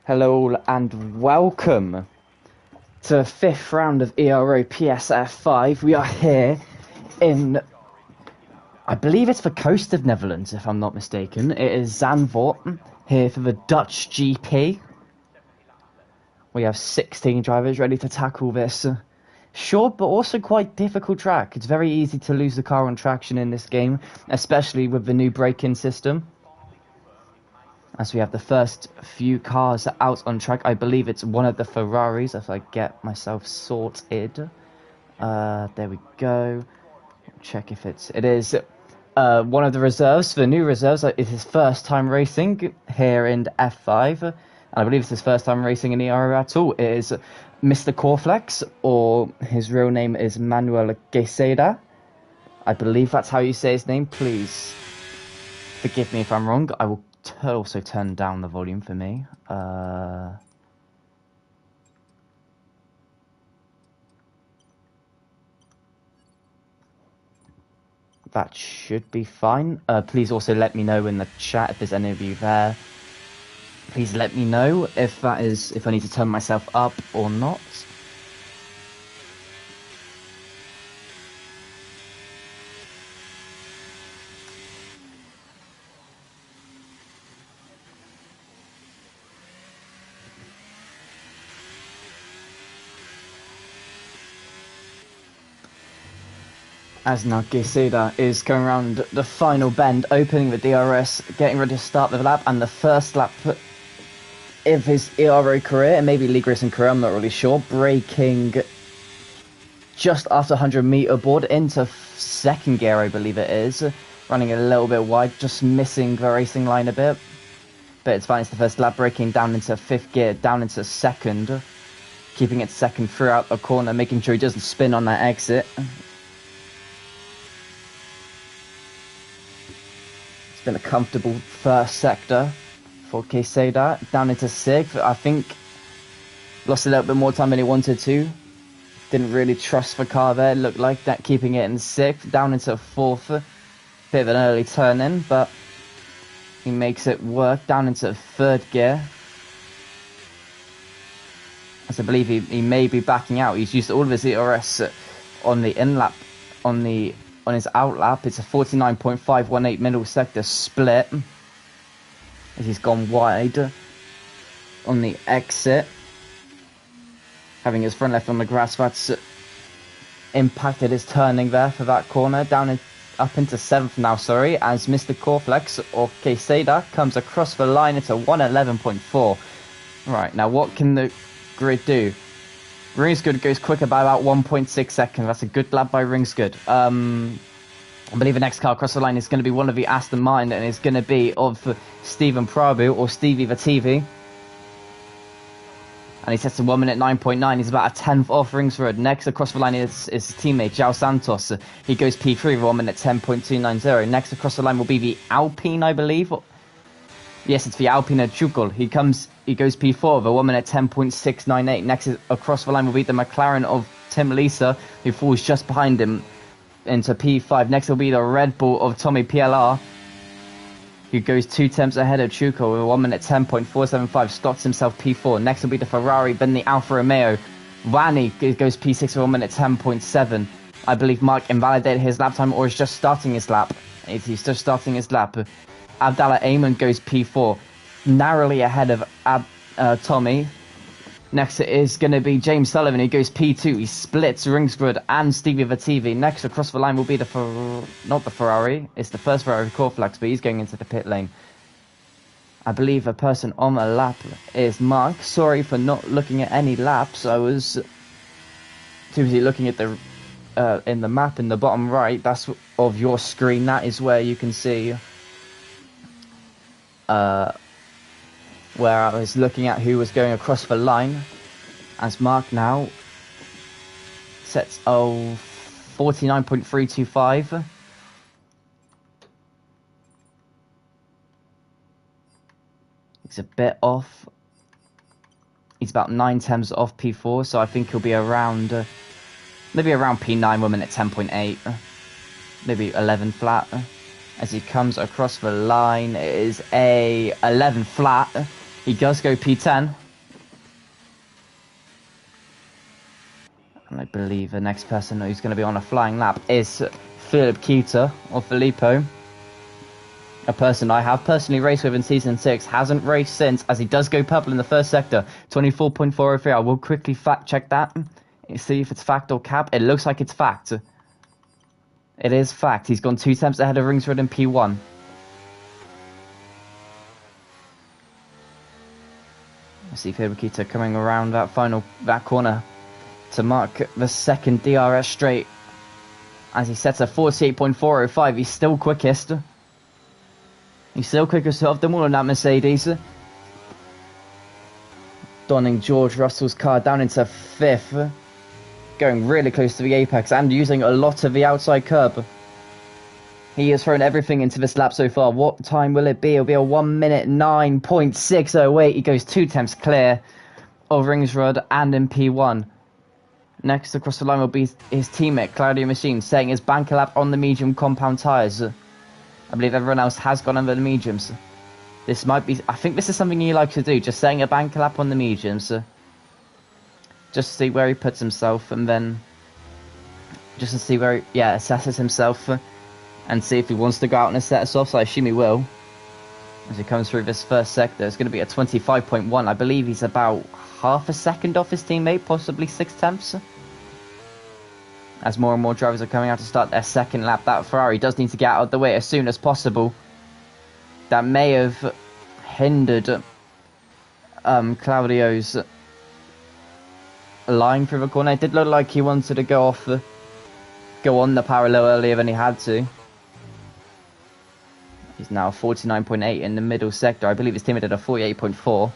Hello and welcome to the fifth round of Ero PSF5. We are here in, I believe it's the coast of Netherlands, if I'm not mistaken. It is Zandvoort, here for the Dutch GP. We have 16 drivers ready to tackle this short but also quite difficult track. It's very easy to lose the car on traction in this game, especially with the new braking system. As we have the first few cars out on track, I believe it's one of the Ferraris, if I get myself sorted. There we go. Check if it is one of the reserves, the new reserves. It's his first time racing here in F5. And I believe it's his first time racing in Ero at all. It is Mr. Corflex, or his real name is Manuel Geseda. I believe that's how you say his name. Please forgive me if I'm wrong. I will also turn down the volume for me. That should be fine. Please also let me know in the chat if there's any of you there. Please let me know if I need to turn myself up or not. As now Geseda is going around the final bend, opening the DRS, getting ready to start the lap, and the first lap of his Ero career, and maybe league racing career, I'm not really sure, braking just after 100-meter board into second gear, I believe it is, running a little bit wide, just missing the racing line a bit, but it's fine. It's the first lap, braking down into fifth gear, down into second, keeping it second throughout the corner, making sure he doesn't spin on that exit. Been a comfortable first sector for Geseda. Down into sixth. I think lost a little bit more time than he wanted to. Didn't really trust the car there. Looked like that, keeping it in sixth. Down into fourth. Bit of an early turn in, but he makes it work. Down into third gear. As I believe he may be backing out. He's used all of his ERS on the in lap, on his out lap. It's a 49.518 middle sector split as he's gone wide on the exit, having his front left on the grass. That's impacted his turning there for that corner. Up into seventh now, sorry, as Mr. Corflex or Geseda comes across the line. It's a 111.4. Right, now what can the grid do? Ringsgood goes quicker by about 1.6 seconds. That's a good lap by Ringsgood. I believe the next car across the line is going to be one of the Aston Martin, and it's going to be of Stephen Prabhu or Stevie the TV. And he sets to 1 minute 9.9. He's about a tenth off Ringsford. Next across the line is his teammate João Santos. He goes P3 1 minute 10.290. Next across the line will be the Alpine, I believe. Yes, it's the Alpine Chukul. He goes P4 with a 1 minute 10.698. Next across the line will be the McLaren of Tim Lisa, who falls just behind him into P5. Next will be the Red Bull of Tommy PLR, who goes 2 tenths ahead of Chukul with a 1 minute 10.475. Stots himself P4. Next will be the Ferrari, then the Alfa Romeo. Vanni goes P6 with 1 minute 10.7. I believe Mark invalidated his lap time, or is just starting his lap. He's just starting his lap. Abdallah Ayman goes P4, narrowly ahead of Tommy. Next it is going to be James Sullivan, who goes P2. He splits Ringsford and Stevie Vativi. Next across the line will be not the Ferrari. It's the first Ferrari Corflex, but he's going into the pit lane. I believe a person on the lap is Mark. Sorry for not looking at any laps. I was too busy looking at the in the map in the bottom right. That's of your screen. That is where you can see where I was looking at who was going across the line, as Mark now sets 49.325. He's a bit off. He's about 9 tenths off P4, so I think he'll be around maybe around P9, 1 minute 10.8, maybe 11 flat. As he comes across the line, it is a 11 flat. He does go P10. And I believe the next person who's going to be on a flying lap is Philip Kita, or Filippo. A person I have personally raced with in Season 6, hasn't raced since, as he does go purple in the first sector, 24.403. I will quickly fact check that, see if it's fact or cap. It looks like it's fact. It is fact. He's gone 2 temps ahead of Ringswood in P1. I see Philip Kita coming around that corner to mark the second DRS straight, as he sets a 48.405. He's still quickest. He's still quickest of them all on that Mercedes. Donning George Russell's car down into 5th. Going really close to the apex and using a lot of the outside curb. He has thrown everything into this lap so far. What time will it be? It'll be a 1 minute 9.608. He goes 2 temps clear of Ringsrud and in P1. Next across the line will be his teammate, Claudio Machine, setting his banker lap on the medium compound tyres. I believe everyone else has gone under the mediums. This might be... I think this is something he likes to do, just setting a banker lap on the mediums. Just to see where he puts himself, and then... just to see where he, assesses himself, and see if he wants to go out and set us off, so I assume he will. As he comes through this first sector, it's going to be a 25.1. I believe he's about half a second off his teammate, possibly 6 tenths. As more and more drivers are coming out to start their second lap, that Ferrari does need to get out of the way as soon as possible. That may have hindered Claudio's line through the corner. It did look like he wanted to go on the parallel earlier than he had to. He's now 49.8 in the middle sector. I believe his teammate did a 48.4.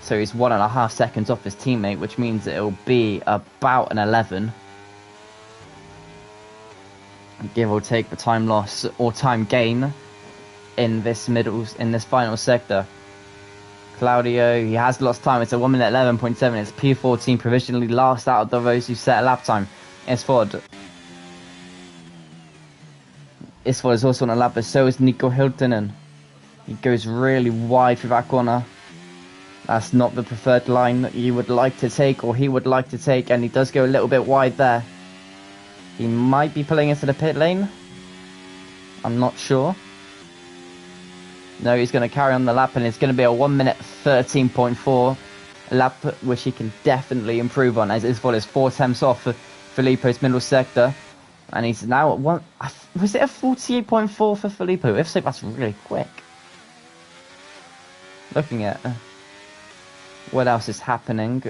So he's 1.5 seconds off his teammate, which means it'll be about an 11. Give or take the time loss or time gain in this final sector. Claudio, he has lost time. It's a 1 minute 11.7. It's P14 provisionally last out of those who set a lap time. Isford is also on a lap, but so is Nico Hiltonen. He goes really wide through that corner. That's not the preferred line that you would like to take, or he would like to take, and he does go a little bit wide there. He might be pulling into the pit lane. I'm not sure. No, he's going to carry on the lap, and it's going to be a 1 minute 13.4 lap, which he can definitely improve on, as Isford is 4 temps off for Filippo's middle sector. And he's now at one... Was it a 48.4 for Filippo? If so, that's really quick. Looking at what else is happening.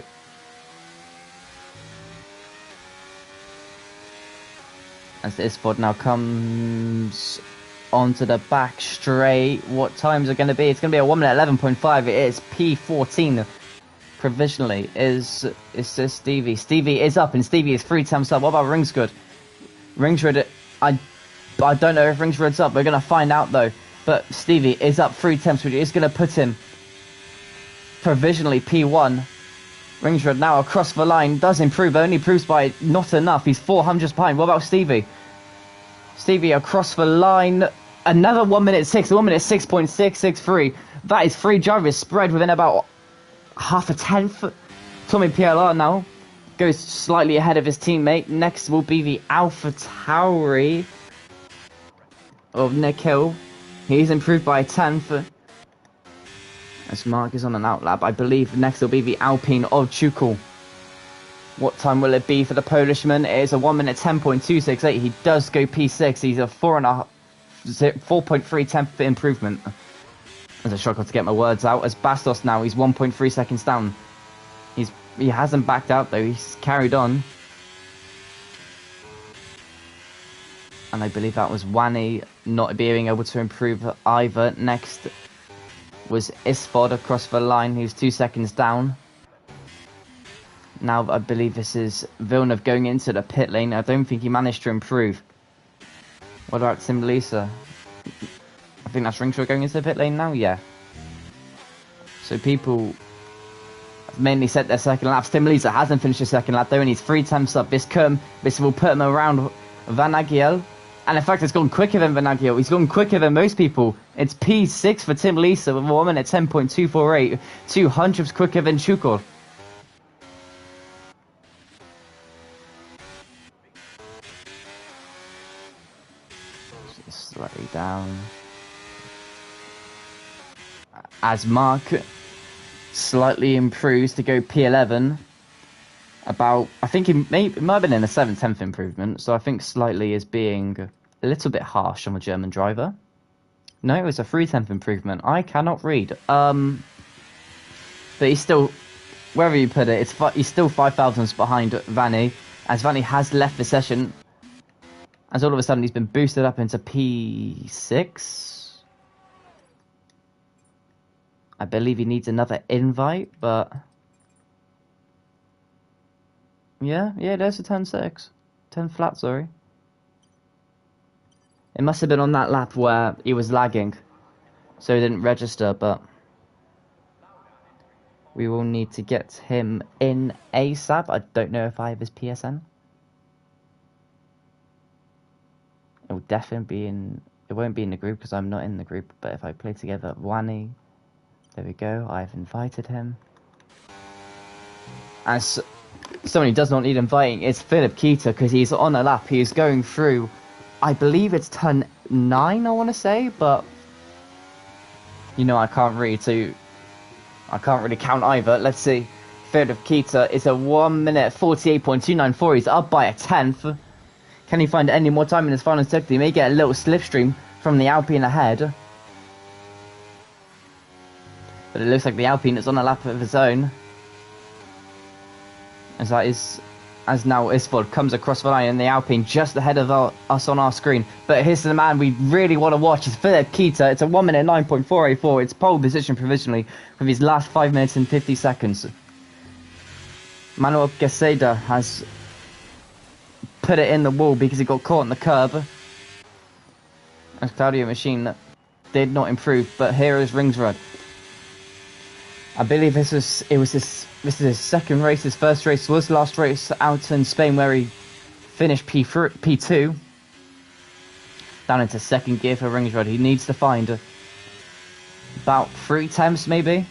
As Isford now comes onto the back straight. What times are going to be? It's going to be a 1 minute 11.5. It is P14 provisionally. Is this Stevie? Stevie is up, and Stevie is 3 temps up. What about Ringsgood? Ringsrud, I don't know if Ringsrud's up. We're going to find out though. But Stevie is up 3 temps, which is going to put him provisionally P1. Ringsrud now across the line, does improve, but only improves by not enough. He's 400 behind. What about Stevie? Stevie across the line, another 1 minute 6, 1 minute 6.663. That is 3 drivers spread within about half a tenth. Tommy PLR now goes slightly ahead of his teammate. Next will be the Alpha Tauri of Nick Hill. He's improved by a tenth. As Mark is on an outlap, I believe next will be the Alpine of Chukul. What time will it be for the Polishman? It is a 1 minute 10.268. He does go P6. He's a 4.3 tenth improvement. As I struggle to get my words out. As Bastos now, he's 1.3 seconds down. He hasn't backed out though. He's carried on. And I believe that was Wani not being able to improve either. Next was Isford across the line, who's 2 seconds down. Now I believe this is Villeneuve going into the pit lane. I don't think he managed to improve. What about Tim Lisa? I think that's Ringshaw going into the pit lane now, yeah. So people have mainly set their second laps. Tim Lisa hasn't finished his second lap though, and he's 3 temps up. This will put him around Van Agiel And in fact, it's gone quicker than Vanagio. He's gone quicker than most people. It's P6 for Tim Lisa with 1 minute 10.248. 200ths quicker than Chukor. Slightly down. As Mark slightly improves to go P11. About, I think it might have been in a 7/10 improvement, so I think slightly is being a little bit harsh on the German driver. No, it was a 3/10 improvement. I cannot read. But he's still, wherever you put it, he's still 5 thousandths behind Vanny, as Vanny has left the session, as all of a sudden he's been boosted up into P6. I believe he needs another invite, but... Yeah, there's a 10.6. 10 flat, sorry. It must have been on that lap where he was lagging, so he didn't register, but... We will need to get him in ASAP. I don't know if I have his PSN. It will definitely be in... It won't be in the group because I'm not in the group, but if I play together Wani... There we go, I've invited him. As someone who does not need inviting, it's Philip Keita, because he's on a lap. He is going through, I believe it's turn 9, I want to say, but... You know, I can't read, so... I can't really count either. Let's see. Philip Keita is a 1 minute 48.294. He's up by a 10th. Can he find any more time in his final sector? He may get a little slipstream from the Alpine ahead. But it looks like the Alpine is on a lap of his own. As now Isford comes across the line and the Alpine just ahead of us on our screen. But here's the man we really want to watch. It's Philip Keita. It's a 1 minute 9.484. It's pole position provisionally with his last 5 minutes and 50 seconds. Manuel Quesada has put it in the wall because he got caught on the curb. As Claudio Machine did not improve, but here is Ringsrud. I believe this is his second race. His first race was last race out in Spain where he finished P2. Down into second gear for Ringsrud. He needs to find about 3 temps maybe.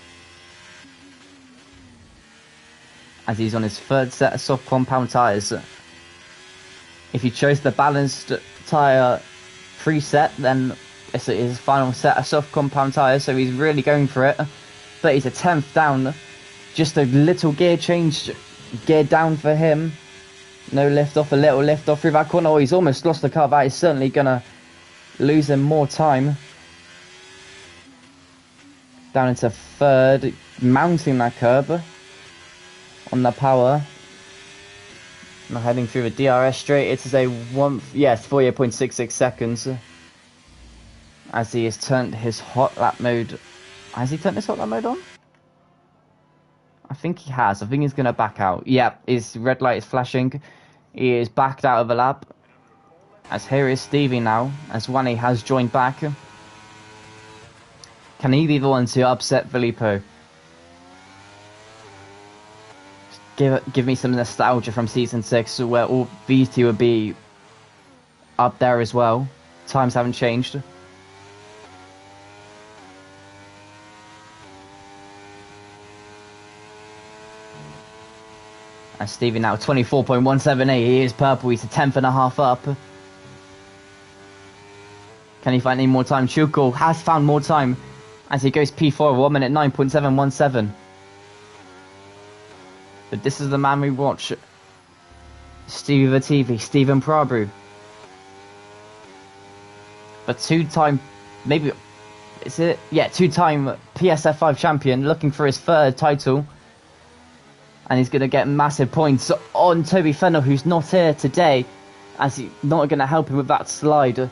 As he's on his third set of soft compound tyres. If he chose the balanced tyre preset, then it's his final set of soft compound tyres, so he's really going for it. But he's a 10th down. Just a little gear change, gear down for him. No lift off, a little lift off through that corner. Oh, he's almost lost the car. That is certainly going to lose him more time. Down into third, mounting that curb on the power. Now heading through the DRS straight. It is a 48.66 seconds. As he has turned his hot lap mode. Has he turned his hot lap mode on? I think he has. I think he's going to back out. Yep, his red light is flashing. He is backed out of the lap. As here is Stevie now, as Wani has joined back. Can he be the one to upset Filippo? Give me some nostalgia from Season 6, where all these two would be up there as well. Times haven't changed. And Stevie now 24.178. He is purple. He's a 10th and a half up. Can he find any more time? Chukul has found more time as he goes P4, 1 minute 9.717. But this is the man we watch. Stevie the TV, Stephen Prabhu. A two-time, maybe, is it? Yeah, two-time PSF5 champion looking for his third title. And he's going to get massive points on Toby Fennell, who's not here today, as he's not going to help him with that slide.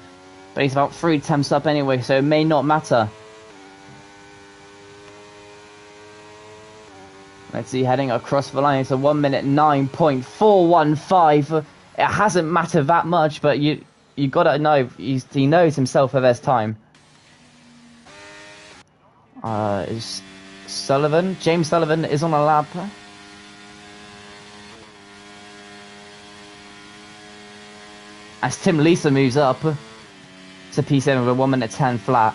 But he's about 3 attempts up anyway, so it may not matter. Let's see, heading across the line, it's a 1 minute 9.415. It hasn't mattered that much, but you got to know, he knows himself that there's time. Is Sullivan, James Sullivan is on a lap. as Tim Lisa moves up to P7 with 1 minute 10 flat.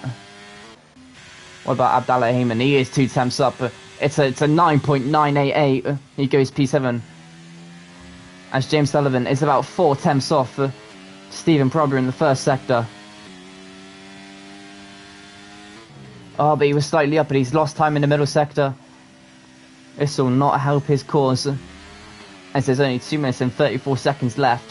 What about Abdallah Heyman? He is 2 temps up. It's a 9.988. He goes P7. As James Sullivan is about 4 temps off Stephen Probber in the first sector. Oh, but he was slightly up, but he's lost time in the middle sector. This will not help his cause, as there's only 2 minutes and 34 seconds left.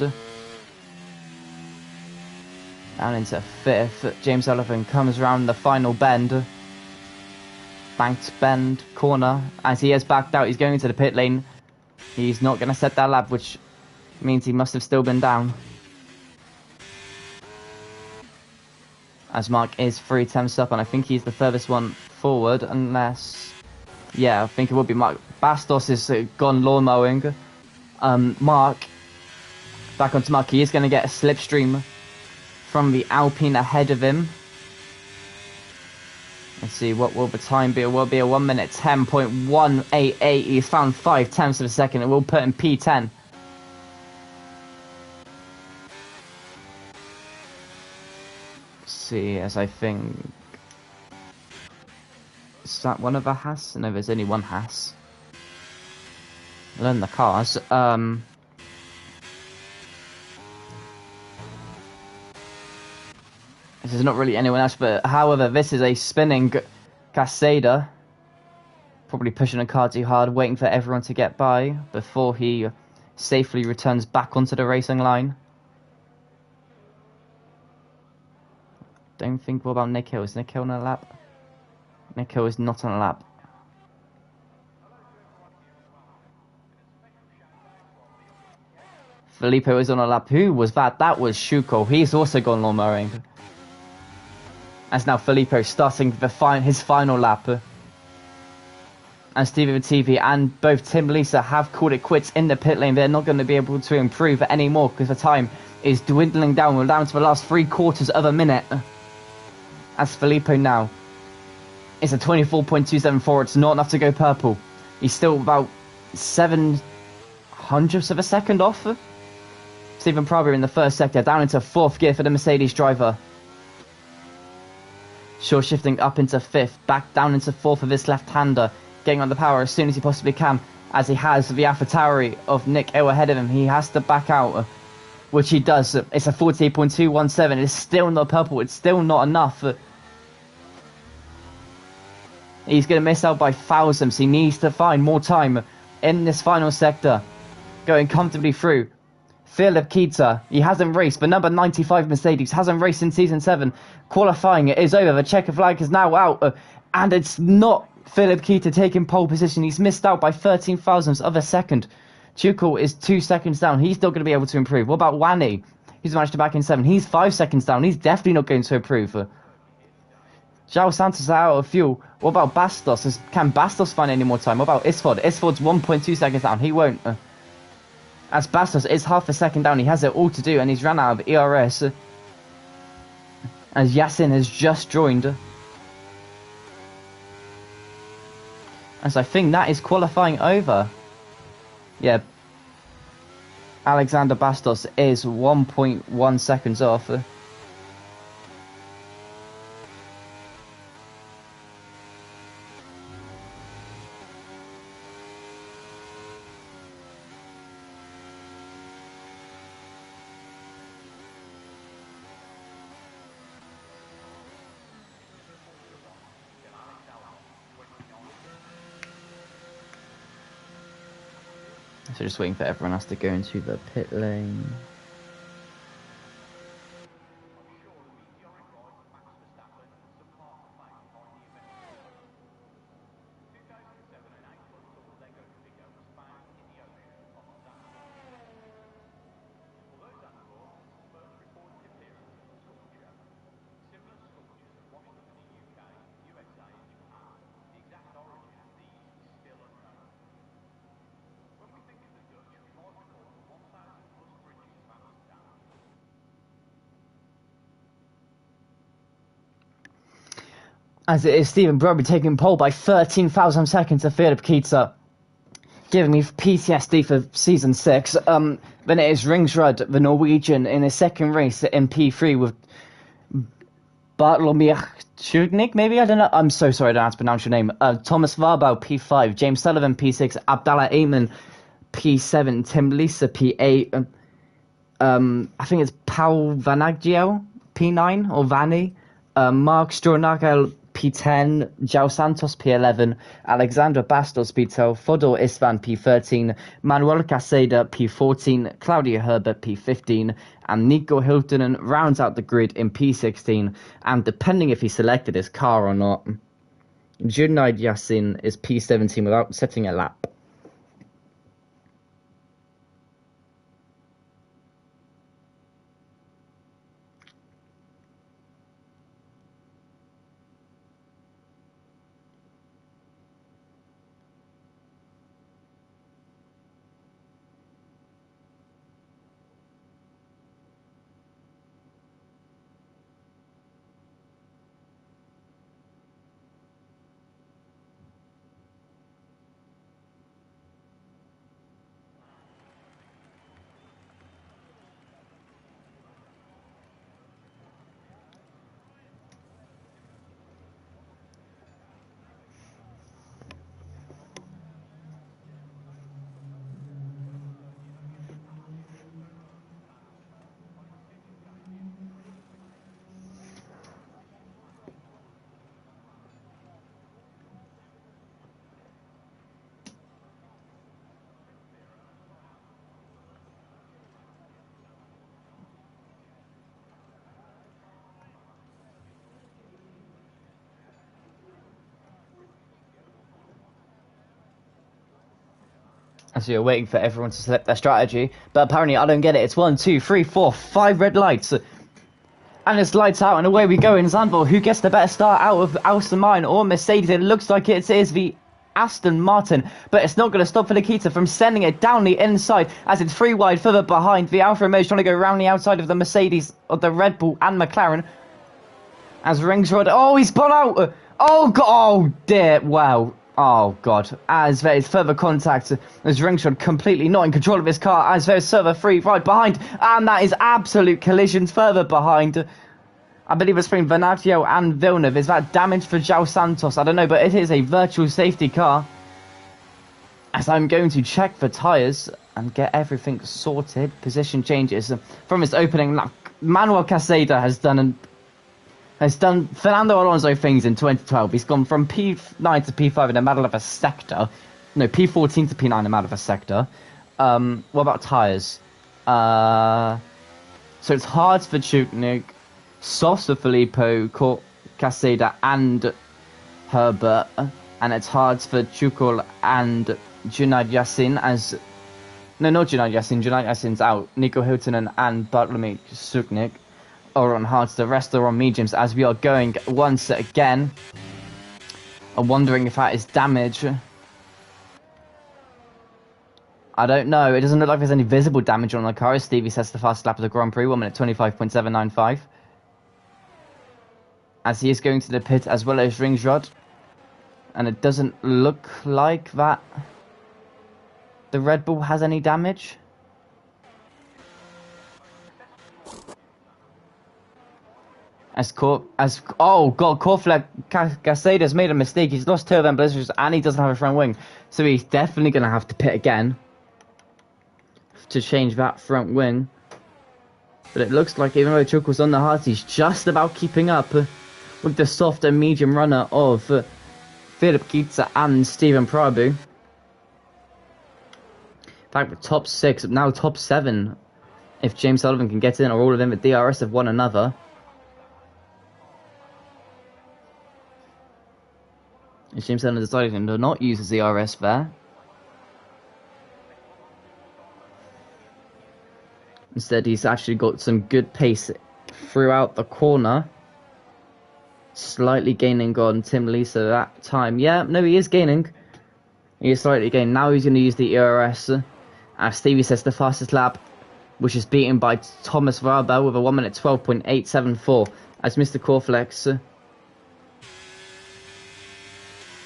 Down into 5th. James Sullivan comes around the final bend. Banked bend corner. As he has backed out, he's going into the pit lane. He's not going to set that lap, which means he must have still been down. As Mark is 3 temps up, and I think he's the furthest one forward, unless... Yeah, I think it will be Mark. Bastos is gone lawn mowing. Mark, back onto Mark, he is going to get a slipstream from the Alpine ahead of him. Let's see, what will the time be? It will be a 1 minute 10.188. He's found 5 tenths of a second. It will put him P10. Let's see, as I think... Is that one of a Haas? No, there's only one Haas. Learn the cars. This is not really anyone else, but however, this is a spinning Casada. Probably pushing a car too hard, waiting for everyone to get by before he safely returns back onto the racing line. Don't think, what about Nick Hill? Is Nick Hill on a lap? Nick Hill is not on a lap. Filippo is on a lap. Who was that? That was Shuko. He's also gone lawn mowing. As now Filippo starting his final lap. And Stevie TV and both Tim Lisa have called it quits in the pit lane. They're not going to be able to improve anymore because the time is dwindling down. We're down to the last 3/4 of a minute. As Filippo now is a 24.274. It's not enough to go purple. He's still about 0.07 of a second off. Stephen Probber in the first sector, down into 4th gear for the Mercedes driver. Shaw shifting up into 5th, back down into 4th of his left-hander, getting on the power as soon as he possibly can, as he has the AlphaTauri of Nick Hill ahead of him. He has to back out, which he does. It's a 48.217. It's still not purple. It's still not enough. He's going to miss out by thousands. He needs to find more time in this final sector, going comfortably through. Philip Keita, he hasn't raced, but number 95 Mercedes hasn't raced in Season 7. Qualifying is over, the checker flag is now out, and it's not Philip Keita taking pole position. He's missed out by 13 thousandths of a second. Chukwal is 2 seconds down. He's still going to be able to improve. What about Wani? He's managed to back in 7. He's 5 seconds down. He's definitely not going to improve. João Santos is out of fuel. What about Bastos? Can Bastos find any more time? What about Isford? Isford's 1.2 seconds down. He won't. As Bastos is half a second down, he has it all to do, and he's run out of ERS. As Yasin has just joined. As I think that is qualifying over. Yeah. Alexander Bastos is 1.1 seconds off. So just waiting for everyone else to go into the pit lane. As it is Stephen Brobby taking pole by 13,000 seconds to Philip Keita. giving me PTSD for season 6. Then it is Ringsrud, the Norwegian, in his second race in P3 with Bartlomiej Chudnik, maybe? I don't know. I'm so sorry I don't know how to pronounce your name. Thomas Warbaugh, P5. James Sullivan, P6. Abdallah Ayman, P7. Tim Lisa, P8. I think it's Paul Vanagio, P9, or Vanni. Mark Stronagel, P10. João Santos, P11. Alexandra Bastos, P12. Fodor Isvan, P13. Manuel Caseda, P14. Claudia Herbert, P15. And Nico Hiltonen rounds out the grid in P16. And depending if he selected his car or not, Junaid Yassin is P17 without setting a lap. So you're waiting for everyone to select their strategy, but apparently I don't get it. It's 1, 2, 3, 4, 5 red lights, and it's lights out, and away we go in Zandvoort. Who gets the better start out of Aston Martin or Mercedes? It looks like it is the Aston Martin, but it's not going to stop for Nikita from sending it down the inside as it's 3 wide further behind. The Alfa Romeo is trying to go around the outside of the Mercedes, of the Red Bull and McLaren. As Ringsrud, oh, he's pulled out. Oh god, oh dear, wow. Oh god, as there is further contact, as Ringsrud completely not in control of his car, as there is further 3 right behind, and that is absolute collisions further behind. I believe it's between Venatio and Villeneuve. Is that damage for João Santos? I don't know, but it is a virtual safety car. As I'm going to check for tyres and get everything sorted. Position changes from his opening lap. Manuel Caseda has done Fernando Alonso things in 2012. He's gone from P9 to P5 in a matter of a sector. No, P14 to P9 in a matter of a sector. What about tyres? So it's hard for Chutnik, soft for Filippo, Caseda and Herbert. And it's hard for Chukul and Junaid Yassin as... No, not Junaid Yassin. Junaid Yassin's out. Nico Hiltonen and Bartlomiej Chutnik are on hards, the rest are on mediums as we are going once again. I'm wondering if that is damage. I don't know. It doesn't look like there's any visible damage on the car as Stevie sets the fastest lap of the Grand Prix, 1 minute 25.795. As he is going to the pit as well as Ringsrud. And it doesn't look like that the Red Bull has any damage. Oh god, Caseda's made a mistake. He's lost 2 of them blizzards and he doesn't have a front wing. So he's definitely going to have to pit again to change that front wing. But it looks like even though Chukwu's on the hard, he's just about keeping up with the soft and medium runner of Philip Kitsa and Stephen Prabhu. In fact, the top 6, now top 7, if James Sullivan can get in, or all of them at DRS of one another. James Sullivan decided to not use his DRS there. Instead, he's actually got some good pace throughout the corner. Slightly gaining on Tim Lisa that time. Yeah, no, he is gaining. He is slightly gaining. Now he's going to use the ERS. As Stevie says, the fastest lap, which is beaten by Thomas Warbaugh with a 1 minute 12.874. As Mr. Corflex...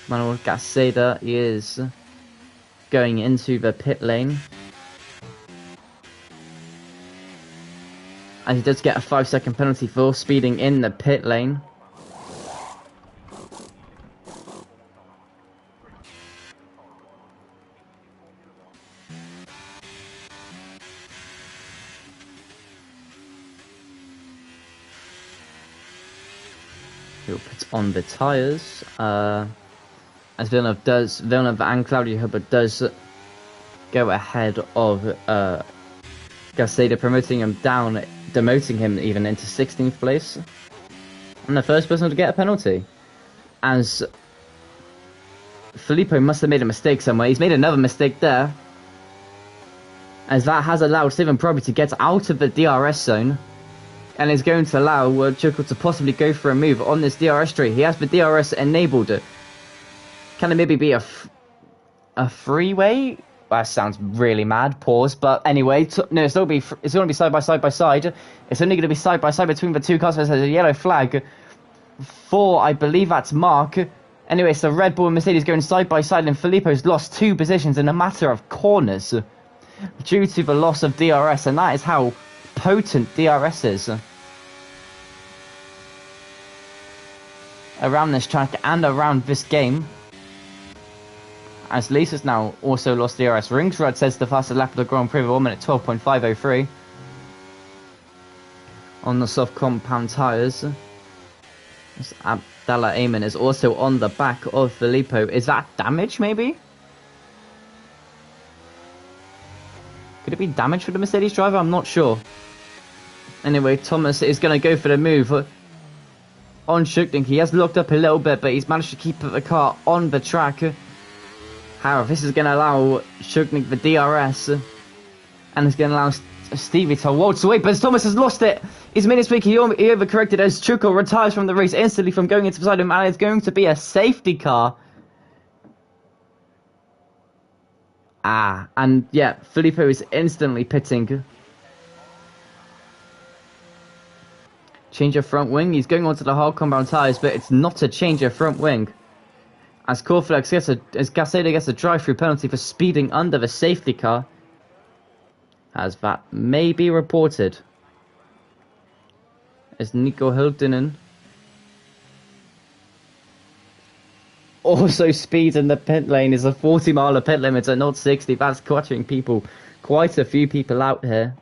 Manuel Caseda is going into the pit lane. And he does get a 5-second penalty for speeding in the pit lane. He'll put on the tyres. As Villeneuve and Claudio Hubbard does go ahead of Gaseda, demoting him even into 16th place. And the first person to get a penalty. As Filippo must have made a mistake somewhere. He's made another mistake there. As that has allowed Stephen Proby to get out of the DRS zone. And is going to allow Chuckle to possibly go for a move on this DRS straight. He has the DRS enabled. Can it maybe be a freeway? That sounds really mad. Pause. But anyway, no, it's going to be side by side by side. It's only going to be side by side between the two cars. There's a yellow flag for, I believe that's Mark. Anyway, so Red Bull and Mercedes going side by side, and Filippo's lost 2 positions in a matter of corners due to the loss of DRS, and that is how potent DRS is around this track and around this game. As Lisa's now also lost DRS. Ringsrud says the fastest lap of the Grand Prix, 1 minute 12.503 on the soft compound tyres. Abdallah Ayman is also on the back of Filippo. Is that damage, maybe? Could it be damage for the Mercedes driver? I'm not sure. Anyway, Thomas is going to go for the move on Schuknik. He has locked up a little bit, but he's managed to keep the car on the track. However, this is going to allow Schuknik the DRS, and it's going to allow Stevie to waltz away, but Thomas has lost it. He's made his mistake. He overcorrected as Chuko retires from the race instantly from going into beside him, and it's going to be a safety car. And yeah, Filippo is instantly pitting. Change of front wing. He's going onto the hard compound tyres, but it's not a change of front wing. As Gaseda gets a drive-through penalty for speeding under the safety car. As that may be reported. As Nico Hiltunen also speeds in the pit lane. Is a 40-mile pit limit at not 60. That's clutching people. Quite a few people out here.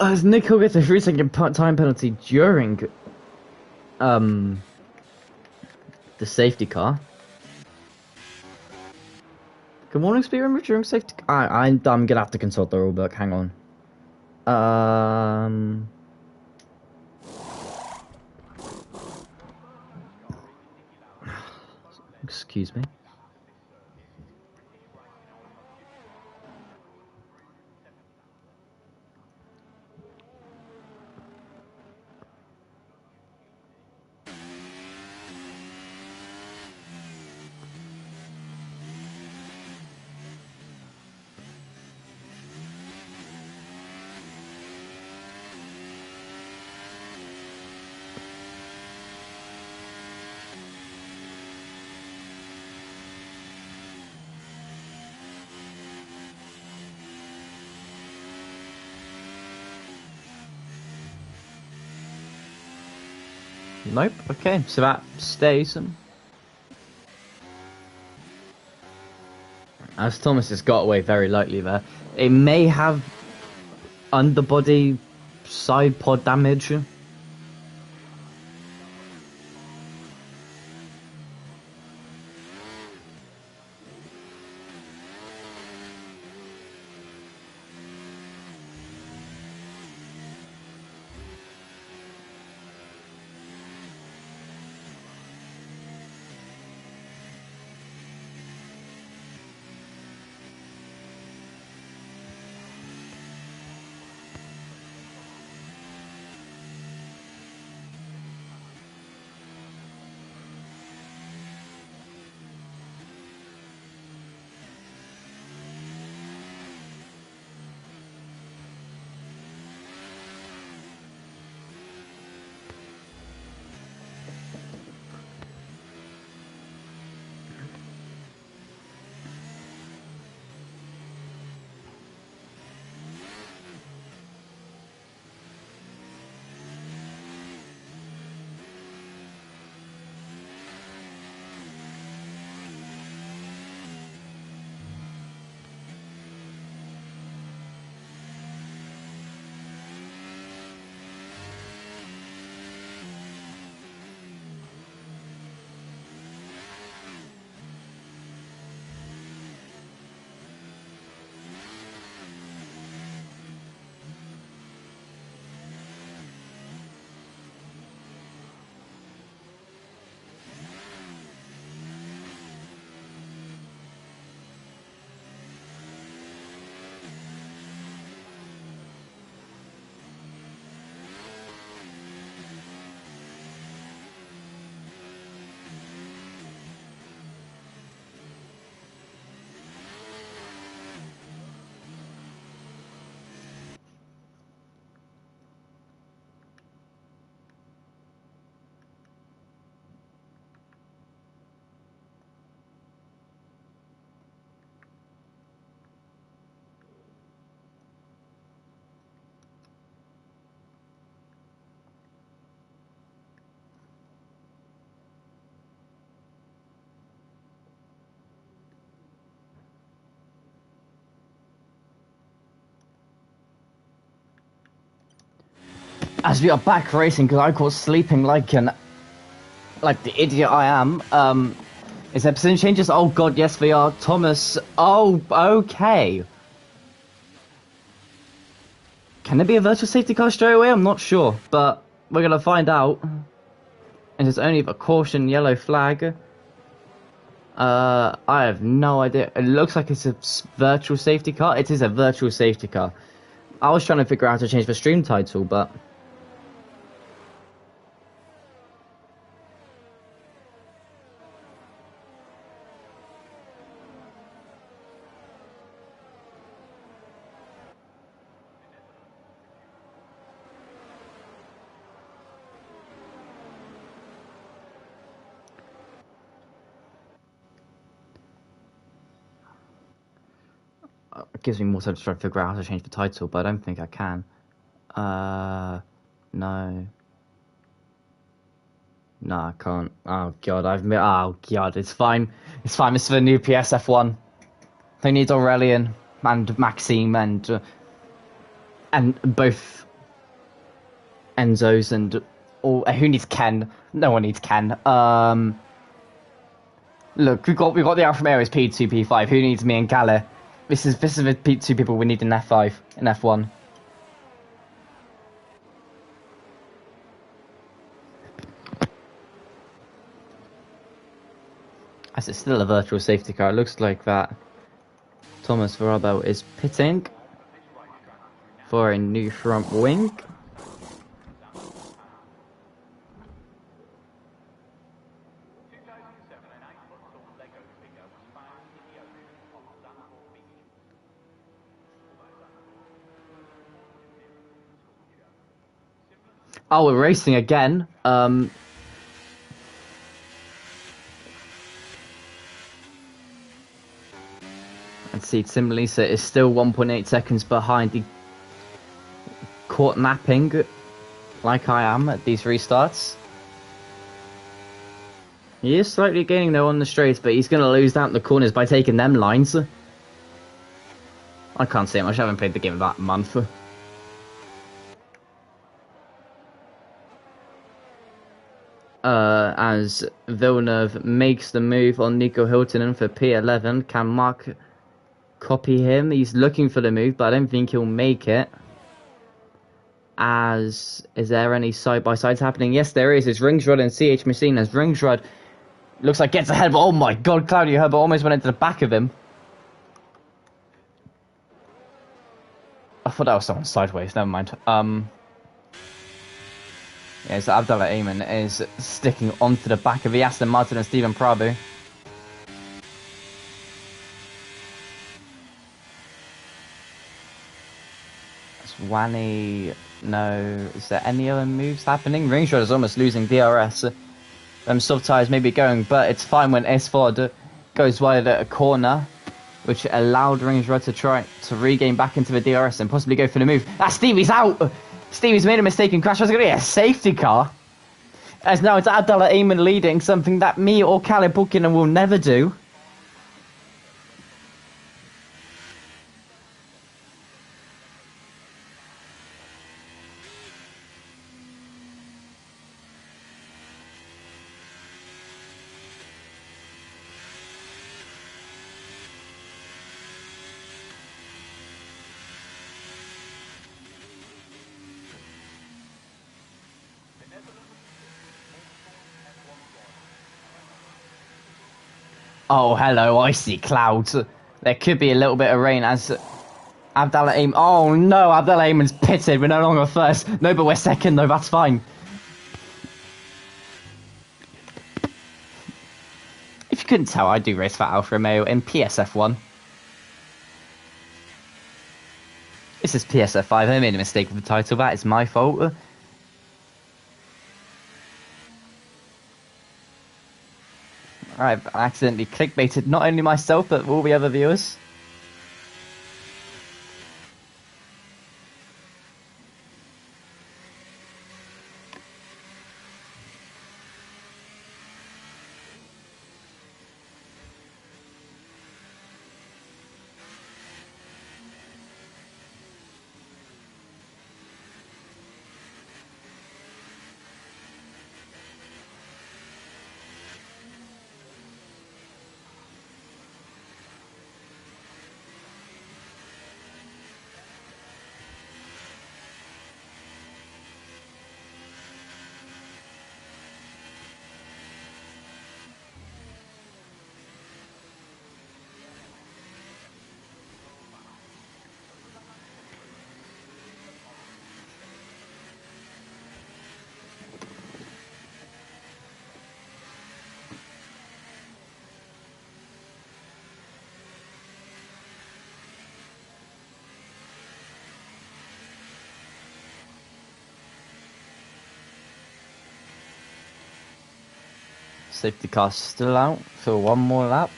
As Nico gets a 3-second time penalty during the safety car. Good morning, speed remover during safety. I'm gonna have to consult the rulebook. Hang on. Excuse me. Nope. Okay, so that stays. As Thomas has got away very lightly there. It may have underbody side pod damage. As we are back racing, because I caught sleeping like the idiot I am. Is there percentage changes? Oh god, yes we are. Thomas. Oh, okay. Can there be a virtual safety car straight away? I'm not sure, but we're gonna find out. And it's only a caution yellow flag. I have no idea. It looks like it's a virtual safety car. It is a virtual safety car. I was trying to figure out how to change the stream title, but it gives me more time to try to figure out how to change the title, but I don't think I can. No. No, I can't. Oh god, oh god, it's fine. It's fine, it's for the new PSF1. Who needs Aurelian and Maxime and both Enzos and all who needs Ken? No one needs Ken. Look, we got the Alpha Romeo's P2, P5. Who needs me and Galle? This is the P2 people we need in F5, in F1. As it's still a virtual safety car, it looks like that Thomas Verabo is pitting for a new front wing. Oh, we're racing again. And see, Tim Lisa is still 1.8 seconds behind. He caught napping, like I am at these restarts. He is slightly gaining though on the straights, but he's going to lose out the corners by taking them lines. I can't say much. I haven't played the game about a month. As Villeneuve makes the move on Nico Hiltonen for P11. Can Mark copy him? He's looking for the move, but I don't think he'll make it. Is there any side-by-sides happening? Yes, there is. It's Ringsrod and CH Machine as Ringsrod looks like gets ahead, but oh my god, Claudio Herbert almost went into the back of him. I thought that was someone sideways, never mind. Yeah, so Abdallah Ayman is sticking onto the back of the Aston Martin and Stephen Prabhu. Wani, no. Is there any other moves happening? Ringsrod is almost losing DRS. Soft tires may be going, but it's fine when S4 goes wide at a corner, which allowed Ringsrod to try to regain back into the DRS and possibly go for the move. Stevie's out! Stevie's made a mistake and crashed. I was going to get a safety car. As now it's Abdallah Ayman leading, something that me or Caleb Buchanan will never do. Oh, hello, I see clouds. There could be a little bit of rain as Abdallah Ayman... Oh, no, Abdallah Ayman's pitted. We're no longer first. No, but we're second, though. That's fine. If you couldn't tell, I do race for Alfa Romeo in PSF1. This is PSF5. I made a mistake with the title. That is my fault. I've accidentally clickbaited not only myself, but all the other viewers. Safety car still out for one more lap.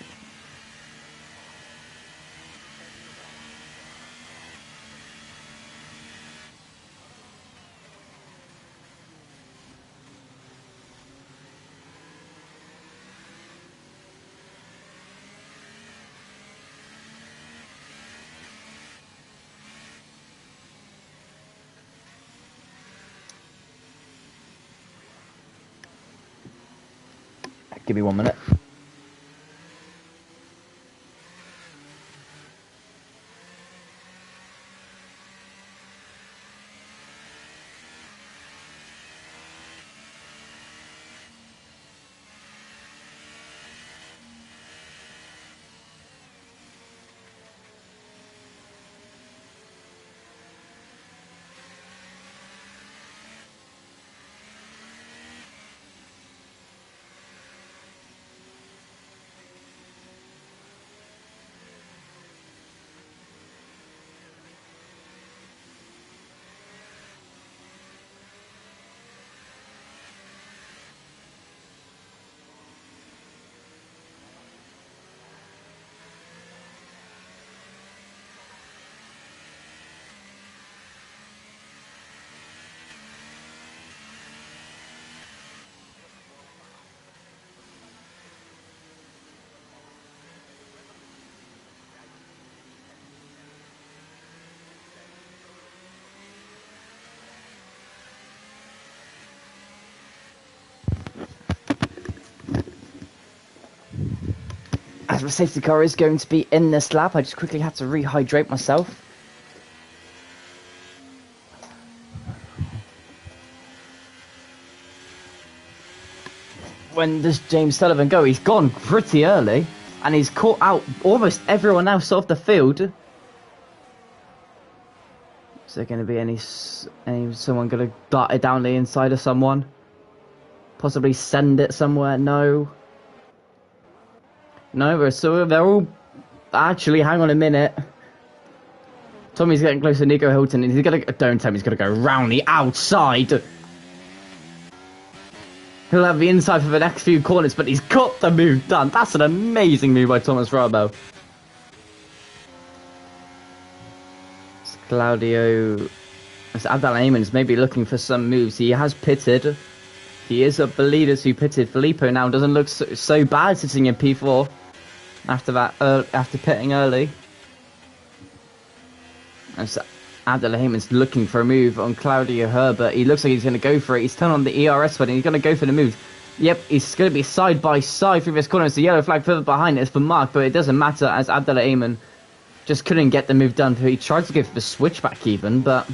Give me 1 minute. As my safety car is going to be in this lap, I just quickly had to rehydrate myself. When does James Sullivan go? He's gone pretty early, and he's caught out almost everyone else off the field. Is there going to be someone going to dart it down the inside of someone? Possibly send it somewhere? No. No, so they're all... Actually, hang on a minute. Tommy's getting close to Nico Hilton, and he's going to... Don't tell me he's going to go round the outside. He'll have the inside for the next few corners, but he's got the move done. That's an amazing move by Thomas Rabo. It's Claudio... It's Abdel Ayman's maybe looking for some moves. He has pitted. He is of the leaders who pitted. Filippo now doesn't look so bad sitting in P4 after that, after pitting early. And so Abdel Ayman's looking for a move on Claudio Herbert. He looks like he's going to go for it. He's turned on the ERS button. He's going to go for the move. Yep, he's going to be side by side through this corner. It's the yellow flag further behind it. It's for Mark, but it doesn't matter as Abdel Ayman just couldn't get the move done. He tried to go for the switchback even, but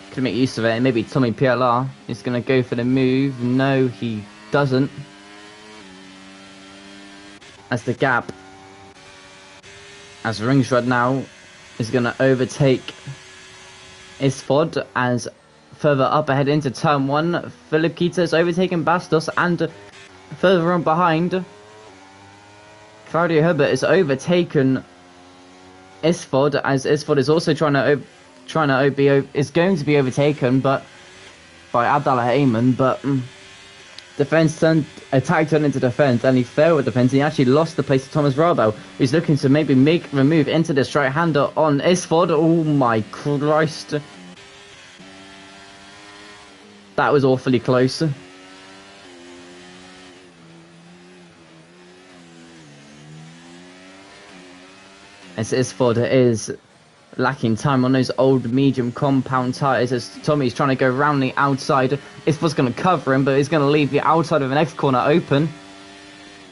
couldn't make use of it. And maybe Tommy PLR is going to go for the move. No, he doesn't. As the gap, as Ringsrud now is going to overtake Isfod as further up ahead into turn 1. Philip Kita is overtaking Bastos, and further on behind, Claudio Herbert is overtaken Isfod, as Isfod is also is going to be overtaken, but by Abdallah Ayman, but attack turned into defense, and he failed with defense. He actually lost the place to Thomas Rabo, who's looking to maybe make the move into this right-hander on Isford. Oh my Christ. That was awfully close. As Isford is lacking time on those old medium compound tyres, as Tommy's trying to go round the outside. Isford's going to cover him, but he's going to leave the outside of the next corner open,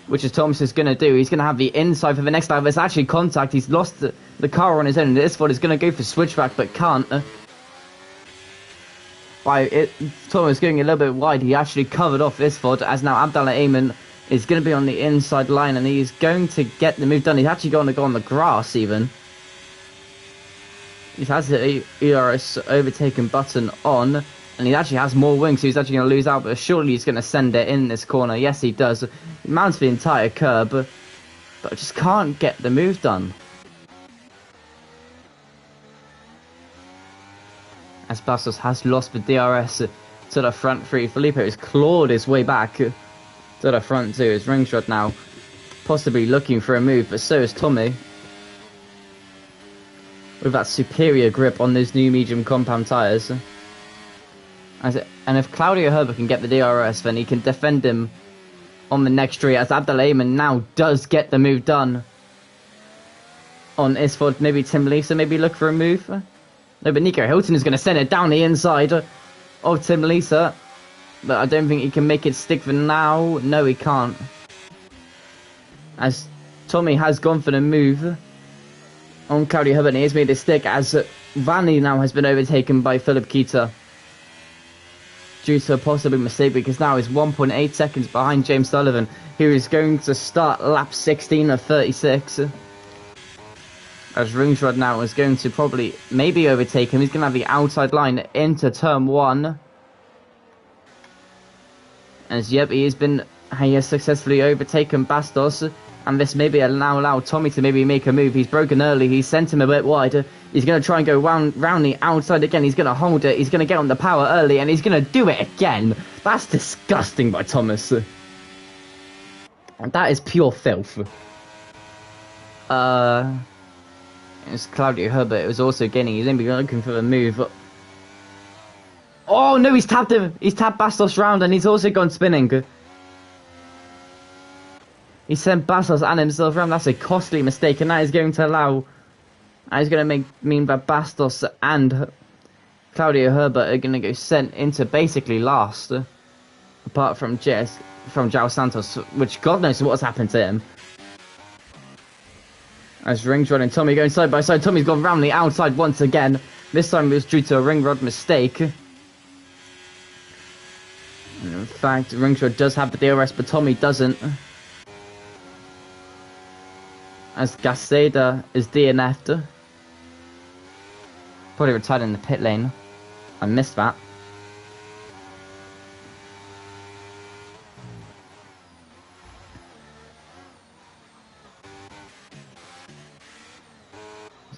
which is Thomas is going to do. He's going to have the inside for the next lap. It's actually contact. He's lost the car on his own. Isford is going to go for switchback, but can't. Thomas going a little bit wide. He actually covered off Isford, as now Abdallah Ayman is going to be on the inside line, and he's going to get the move done. He's actually going to go on the grass even. He has the ERS overtaken button on, and he actually has more wings, so he's actually going to lose out, but surely he's going to send it in this corner. Yes, he does. He mounts the entire curb, but just can't get the move done. As Bastos has lost the DRS to the front three. Filippo has clawed his way back to the front two. His Ringsrod now possibly looking for a move, but so is Tommy, with that superior grip on those new medium compound tyres. And if Claudio Herbert can get the DRS, then he can defend him on the next straight, as Abdel Ayman now does get the move done on Isford. Maybe Tim Lisa, maybe look for a move. No, but Nico Hilton is going to send it down the inside of Tim Lisa, but I don't think he can make it stick for now. No, he can't, as Tommy has gone for the move on Claudio Herbert, and he has made it stick, as Vanny now has been overtaken by Philip Kita due to a possible mistake, because now he's 1.8 seconds behind James Sullivan, who is going to start lap 16 of 36. As Ringsrod now is going to probably maybe overtake him. He's going to have the outside line into turn 1. As yep, he has successfully overtaken Bastos, and this maybe now allow Tommy to maybe make a move. He's broken early. He's sent him a bit wide. He's going to try and go round the outside again. He's going to hold it. He's going to get on the power early, and he's going to do it again. That's disgusting by Thomas. That is pure filth. It's Claudio Herbert. It was also gaining. He's only looking for the move. Oh no, he's tapped him. He's tapped Bastos round, and he's also gone spinning. He sent Bastos and himself around. That's a costly mistake, and that is going to allow... That is going to mean that Bastos and Claudio Herbert are going to go sent into basically last, apart from João Santos, which God knows what's happened to him. As Ringrod and Tommy going side by side. Tommy's gone round the outside once again. This time it was due to a Ringrod mistake. And in fact, Ringrod does have the DRS, but Tommy doesn't. As Gaseda is DNF'd. Probably retired in the pit lane. I missed that.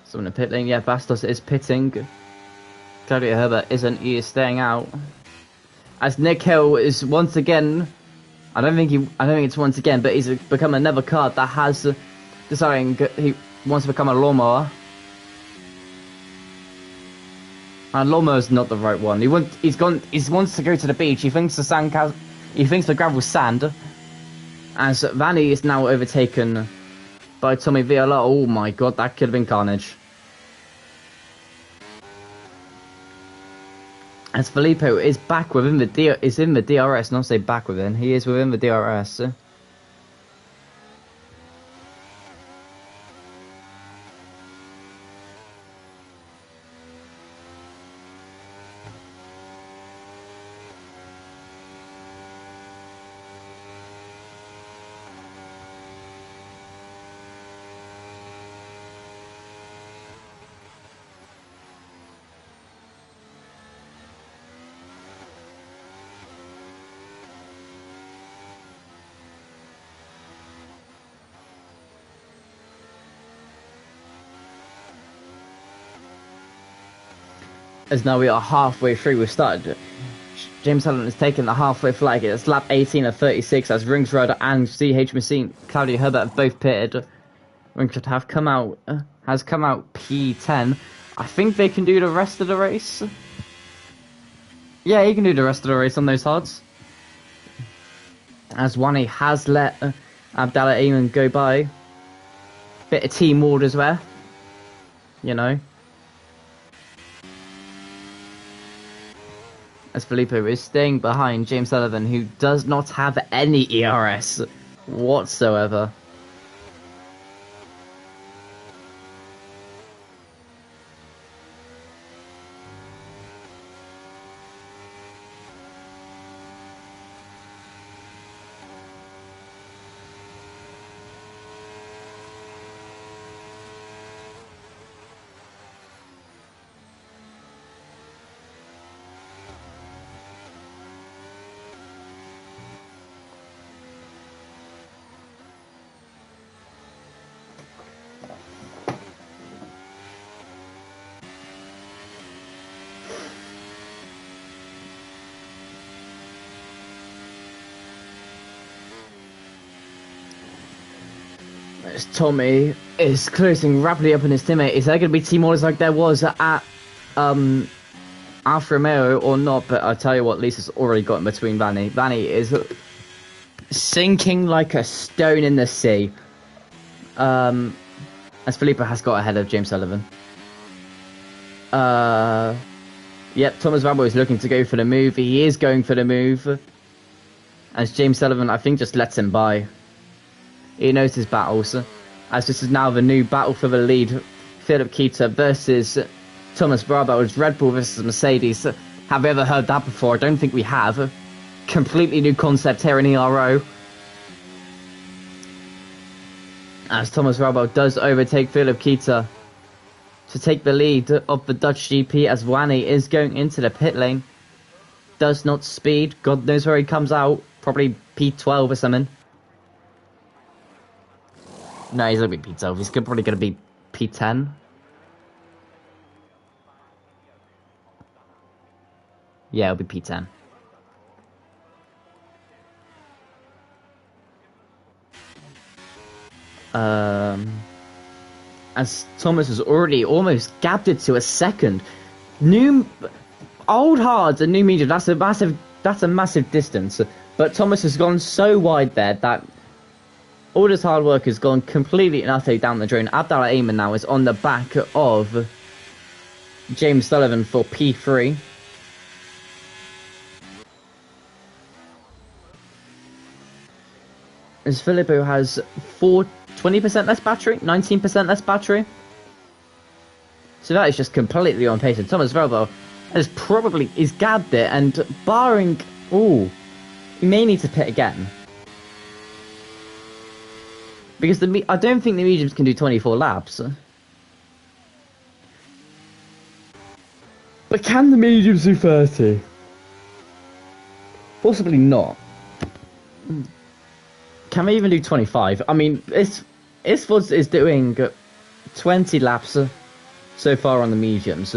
So in the pit lane, yeah, Bastos is pitting. Claudio Herbert isn't, he is staying out. As Nick Hill is once again, I don't think it's once again, but he's become another card that has deciding he wants to become a lawnmower. And lawnmower's not the right one. He wants to go to the beach. He thinks the gravel's sand. As Vanny is now overtaken by Tommy Viola. Oh my god, that could have been carnage. As Filippo is back within the DRS, not say back within, he is within the DRS. As now we are halfway through, we've started. James Sullivan has taken the halfway flag. It's lap 18 of 36 as Ringsrud and CH Machine, Claudio Herbert have both pitted. Ringsrud has come out P10. I think they can do the rest of the race. Yeah, he can do the rest of the race on those hards. As Wani has let Abdallah Eamon go by. Bit of team orders there. You know. As Filippo is staying behind James Sullivan, who does not have any ERS whatsoever. As Tommy is closing rapidly up on his teammate. Is there going to be team orders like there was at Alfa Romeo or not? But I'll tell you what, Lisa's already got in between Vanny. Vanny is sinking like a stone in the sea. As Filippo has got ahead of James Sullivan. Yep, Thomas Rambo is looking to go for the move. He is going for the move. As James Sullivan, I think, just lets him by. He knows his battles, as this is now the new battle for the lead. Philip Keita versus Thomas Brabo. It's Red Bull versus Mercedes. Have we ever heard that before? I don't think we have. Completely new concept here in ERO. As Thomas Brabo does overtake Philip Keita to take the lead of the Dutch GP, as Wani is going into the pit lane. Does not speed. God knows where he comes out. Probably P12 or something. No, he's going to be P12. He's probably going to be P10. Yeah, it'll be P10. As Thomas has already almost gapped it to a second. Old hards and new medium. That's a massive distance. But Thomas has gone so wide there that all this hard work has gone completely and utterly down the drain. Abdallah Eamon now is on the back of James Sullivan for P3. As Filippo has 20% less battery, 19% less battery. So that is just completely on pace. And Thomas Velvo is gabbed it, and barring, he may need to pit again because I don't think the mediums can do 24 laps. But can the mediums do 30? Possibly not. Can we even do 25? I mean, Isford is doing 20 laps so far on the mediums.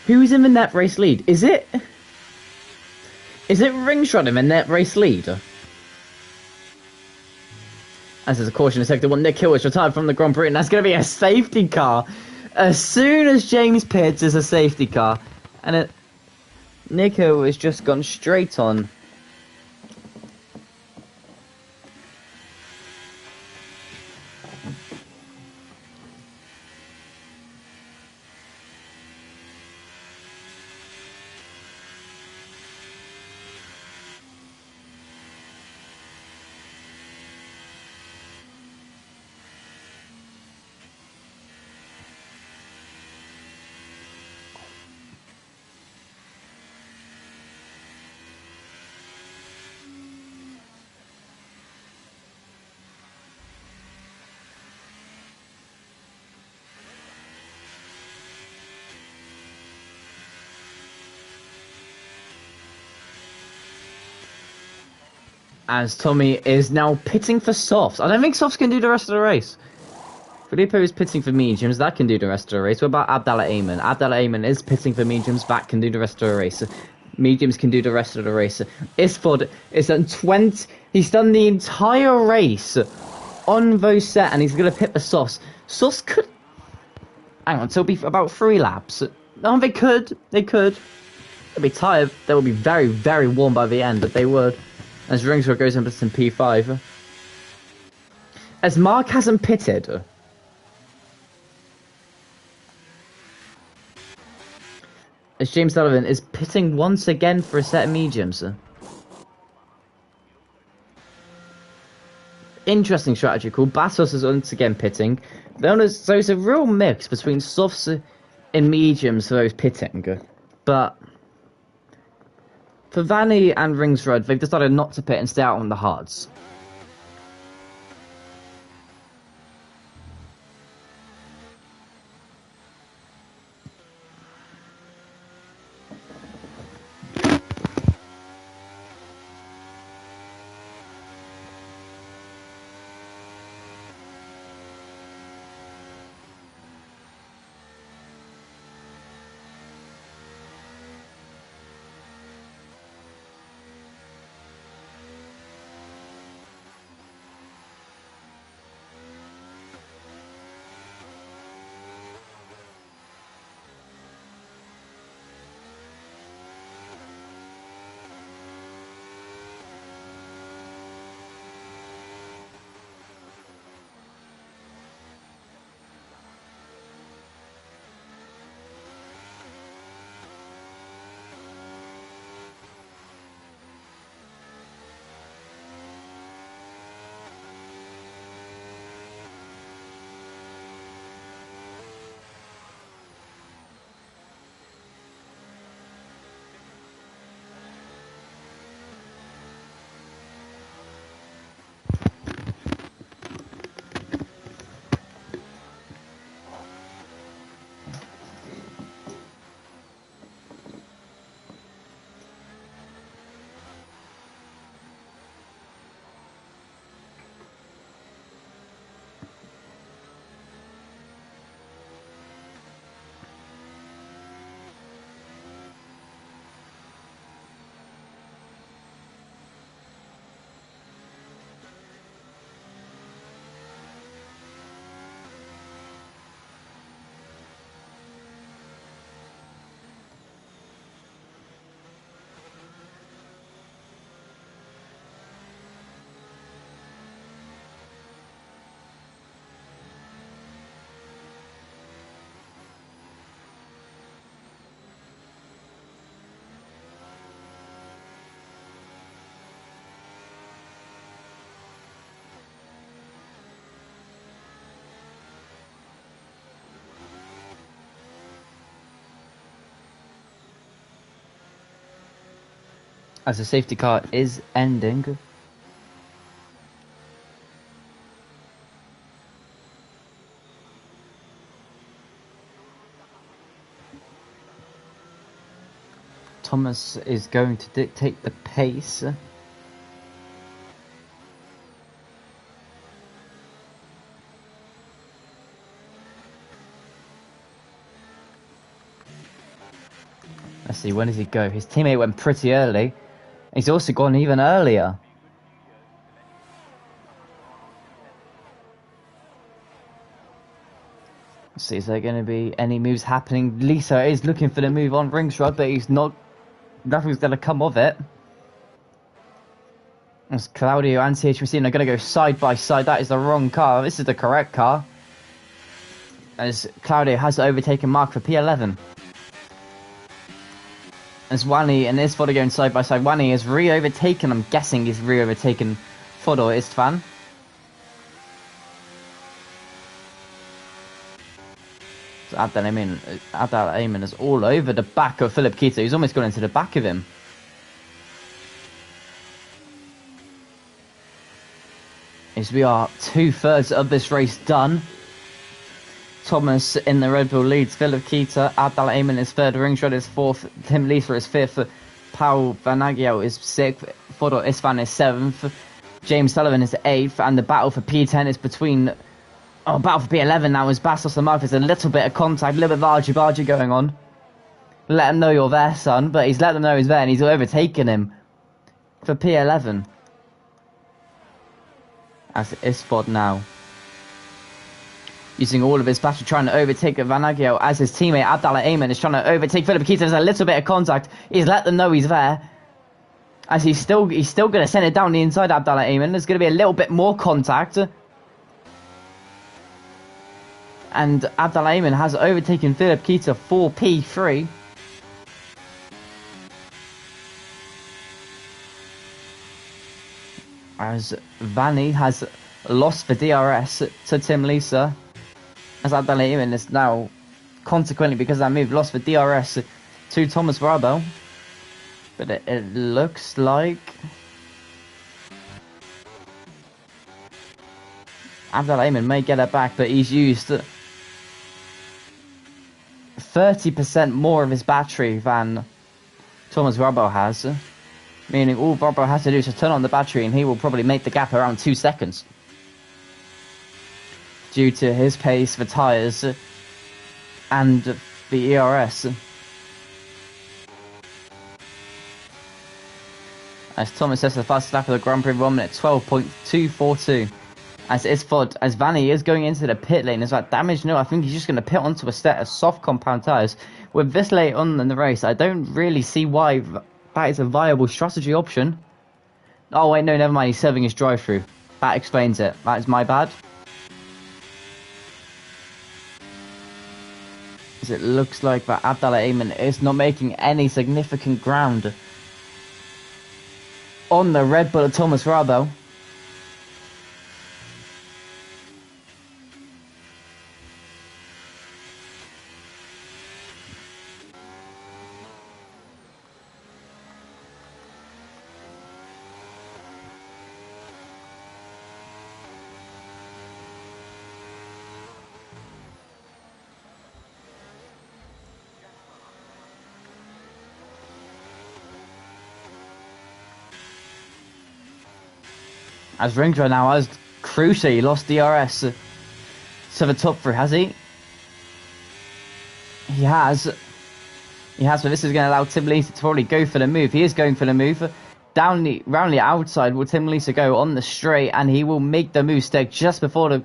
Who's in the net race lead? Is it Ringshot in the net race lead? As there's a caution in sector 1, Nick Hill is retired from the Grand Prix, and that's going to be a safety car. As soon as James pits, is a safety car. And Nico has just gone straight on. As Tommy is now pitting for softs. I don't think softs can do the rest of the race. Filippo is pitting for mediums. That can do the rest of the race. What about Abdallah Ayman? Abdallah Ayman is pitting for mediums. That can do the rest of the race. Mediums can do the rest of the race. Isford is done 20. He's done the entire race on those set, and he's going to pit the softs. Softs could... Hang on, so it'll be about 3 laps. No, they could. They could. They'll be tired. They will be very, very warm by the end, but they would. As Ringsford goes into some P5. As Mark hasn't pitted. As James Sullivan is pitting once again for a set of mediums. Interesting strategy call. Bastos is once again pitting. So it's a real mix between softs and mediums for those pitting. But for Vanny and Ringsrud, they've decided not to pit and stay out on the hards. as the safety car is ending. Thomas is going to dictate the pace. Let's see, when does he go? His teammate went pretty early. He's also gone even earlier. Let's see, is there going to be any moves happening? Lisa is looking for the move on ringside, but he's not. Nothing's going to come of it. As Claudio and CH Messina are going to go side by side. That is the wrong car. This is the correct car. As Claudio has overtaken Mark for P11. As Wani and Isfod are going side by side. Wani is re-overtaken. I'm guessing he's re-overtaken Fodor Istvan. So Abdel Ayman is all over the back of Philip Keita. He's almost gone into the back of him. As we are 2/3 of this race done. Thomas in the Red Bull leads. Philip Keita, Abdel Ayman is third. Ringshot is fourth. Tim Lisa is fifth. Paul Van Agiel is sixth. Fodor Istvan is seventh. James Sullivan is eighth. And the battle for P10 is between... Oh, battle for P11 now is Bastos and Mark. There's a little bit of contact, a little bit of argy-bargy going on. Let him know you're there, son. But he's let them know he's there and he's overtaken him for P11. As Isfod now. Using all of his battery, trying to overtake Van Agiel as his teammate Abdallah Ayman is trying to overtake Philip Keita. There's a little bit of contact. He's let them know he's there. As he's still going to send it down the inside, Abdallah Ayman. There's going to be a little bit more contact. And Abdallah Ayman has overtaken Philip Keita for P3. As Vanny has lost the DRS to Tim Lisa. As Abdallah Ayman is now, consequently because of that move, lost the DRS to Thomas Brabo. But it looks like Abdallah Ayman may get it back, but he's used 30% more of his battery than Thomas Brabo has. Meaning all Brabo has to do is just turn on the battery and he will probably make the gap around 2 seconds. Due to his pace, the tyres, and the ERS. As Thomas says, the fastest lap of the Grand Prix, 1 minute 12.242. As Vanny is going into the pit lane, is that damage? No, I think he's just going to pit onto a set of soft compound tyres. With this late on in the race, I don't really see why that is a viable strategy option. Oh wait, no, never mind, he's serving his drive-through. That explains it. That is my bad. As it looks like that Abdallah Ayman is not making any significant ground on the Red Bull of Thomas Brabo. As Ringdra now has crucially lost DRS to the top three, has he? He has, but this is going to allow Tim Lisa to probably go for the move. He is going for the move. Round the outside will Tim Lisa go on the straight, and he will make the move stick just before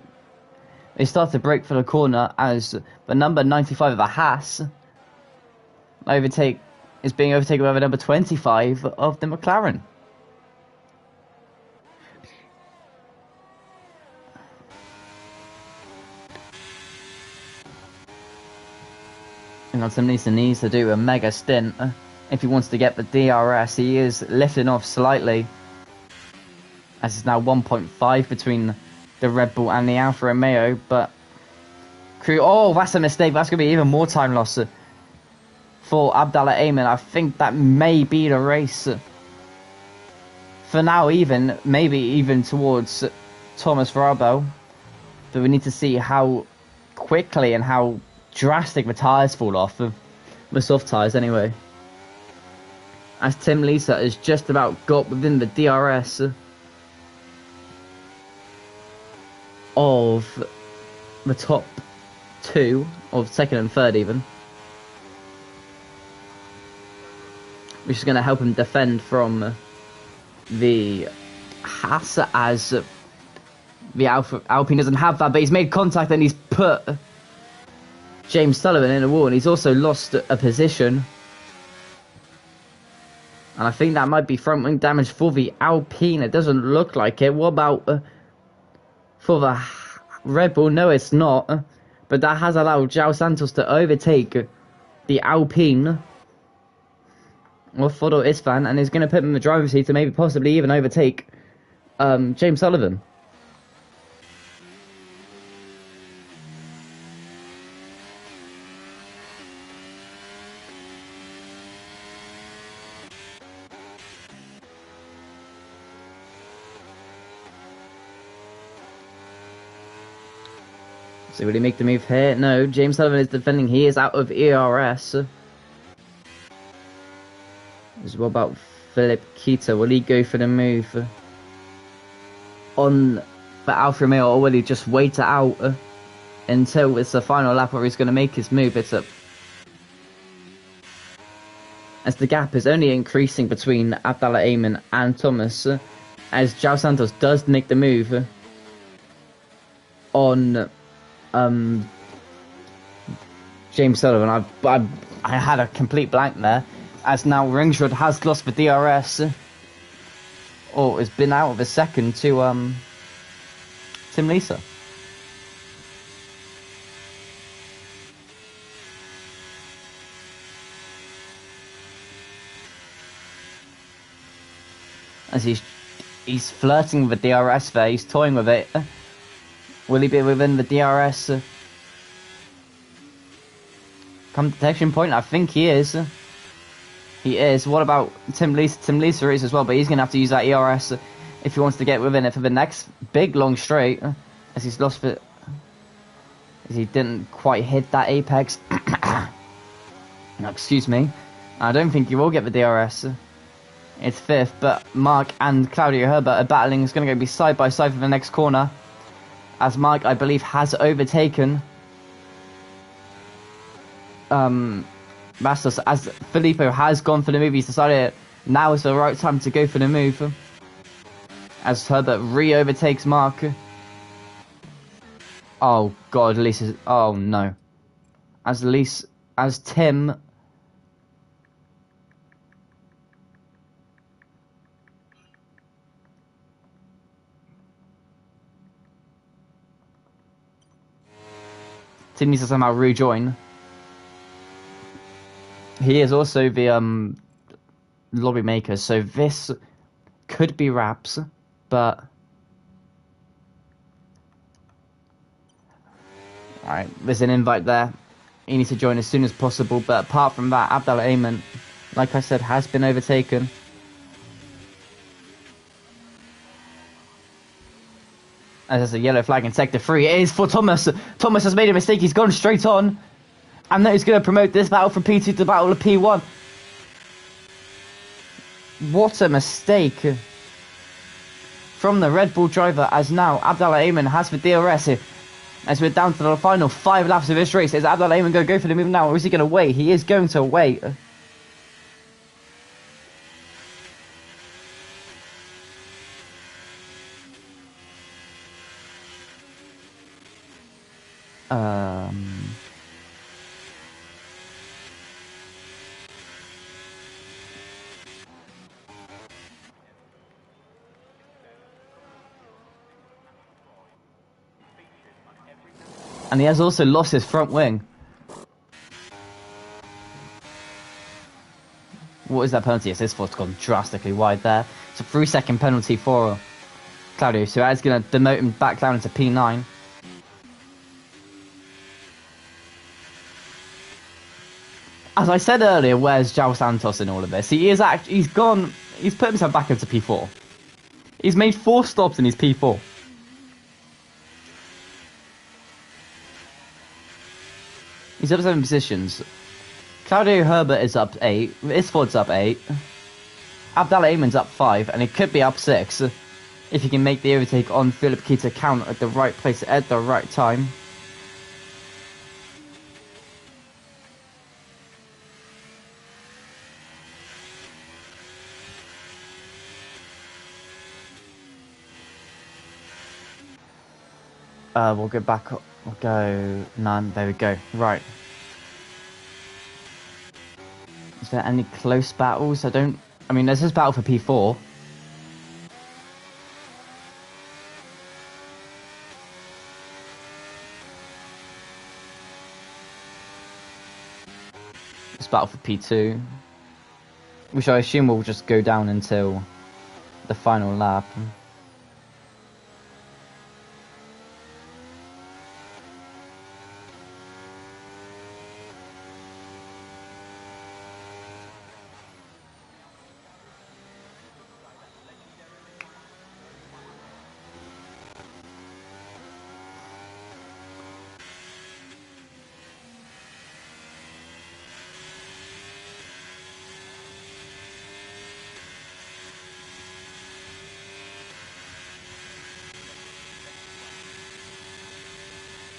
they start to break for the corner, as the number 95 of the Haas is being overtaken by the number 25 of the McLaren. And Tim Lisa needs to do a mega stint if he wants to get the DRS. He is lifting off slightly, as it's now 1.5 between the Red Bull and the Alfa Romeo. But oh, that's a mistake. That's going to be even more time loss for Abdallah Ayman. I think that may be the race for now, even maybe even towards Thomas Rabo. But we need to see how quickly and how drastic the tyres fall off, the soft tyres anyway. As Tim Lisa has just about got within the DRS of the top two, or second and third even, which is going to help him defend from the Haas, as the Alpine doesn't have that, but he's made contact and he's put James Sullivan in a wall, and he's also lost a position. And I think that might be front wing damage for the Alpine. It doesn't look like it. What about for the Red Bull? No, it's not. But that has allowed João Santos to overtake the Alpine or Fodor Isfan, and is going to put him in the driver's seat to maybe possibly even overtake James Sullivan. So will he make the move here? No, James Sullivan is defending. He is out of ERS. What about Philip Kita? Will he go for the move on for Alfa Romeo, or will he just wait it out until it's the final lap where he's going to make his move? It's up, as the gap is only increasing between Abdallah Ayman and Thomas, as João Santos does make the move on James Sullivan. I had a complete blank there, as now Ringsrud has lost the DRS, or has been out of a second to Tim Lisa. As he's flirting with the DRS there, he's toying with it. Will he be within the DRS come detection point? I think he is. He is. What about Tim Lisa? Tim Lisa is as well, but he's going to have to use that ERS if he wants to get within it for the next big long straight, as he's lost it, as he didn't quite hit that apex. No, excuse me. I don't think he will get the DRS. It's fifth, but Mark and Claudio Herbert are battling. It's going to go be side by side for the next corner, as Mark, I believe, has overtaken Bastos, as Filippo has gone for the move. He's decided now is the right time to go for the move, as Herbert re-overtakes Mark. Oh god, Lisa, oh no. As Tim needs to somehow rejoin. He is also the lobby maker, so this could be wraps, but alright, there's an invite there. He needs to join as soon as possible, but apart from that, Abdallah Ayman, like I said, has been overtaken. As there's a yellow flag in sector 3, it is for Thomas. Thomas has made a mistake, he's gone straight on. And now he's going to promote this battle from P2 to battle of P1. What a mistake from the Red Bull driver, as now Abdallah Ayman has the DRS. As we're down to the final 5 laps of this race, is Abdallah Ayman going to go for the move now, or is he going to wait? He is going to wait. And he has also lost his front wing. What is that penalty? Yes, his foot's gone drastically wide there. It's a 3-second penalty for Claudio, so that's going to demote him back down into P9. As I said earlier, where's João Santos in all of this? He's put himself back into P4. He's made 4 stops and he's P4. He's up 7 positions. Claudio Herbert is up 8. Isford's up 8. Abdallah Ayman's up 5, and it could be up 6 if he can make the overtake on Philip Kita count at the right place at the right time. We'll go back up. We'll go none. There we go. Right. Is there any close battles? I mean, there's this battle for P4. This battle for P2, which I assume will just go down until the final lap.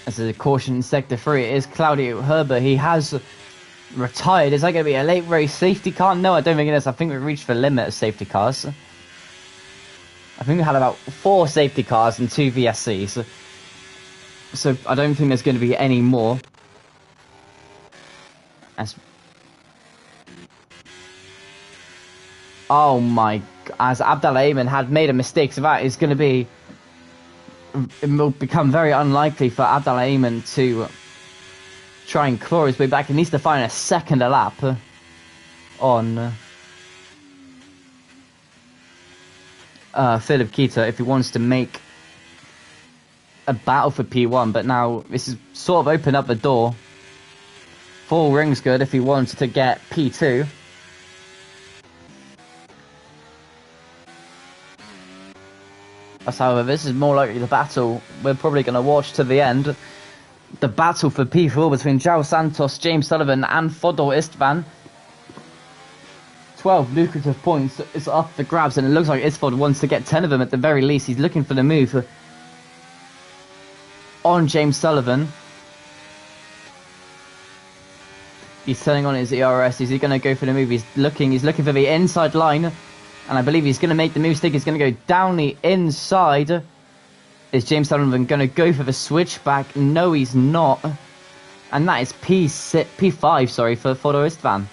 As a caution in Sector 3, it is Claudio Herbert. He has retired. Is that going to be a late race safety car? No, I don't think it is. I think we've reached the limit of safety cars. I think we had about 4 safety cars and 2 VSCs. So I don't think there's going to be any more. Oh my... As Abdallah Ayman had made a mistake, so that is going to be... It will become very unlikely for Abdallah Ayman to try and claw his way back. He needs to find a second lap on Philip Kita if he wants to make a battle for P1. But now this is sort of opened up the door. 4 rings good if he wants to get P2. However, this is more likely the battle we're probably going to watch to the end. The battle for P4 between João Santos, James Sullivan and Fodor Istvan. 12 lucrative points is up for grabs, and it looks like Istvan wants to get 10 of them at the very least. He's looking for the move on James Sullivan. He's turning on his ERS. Is he going to go for the move? He's looking for the inside line. And I believe he's going to make the move stick. He's going to go down the inside. Is James Sullivan going to go for the switchback? No, he's not. And that is P5, sorry, for Fodor Istvan.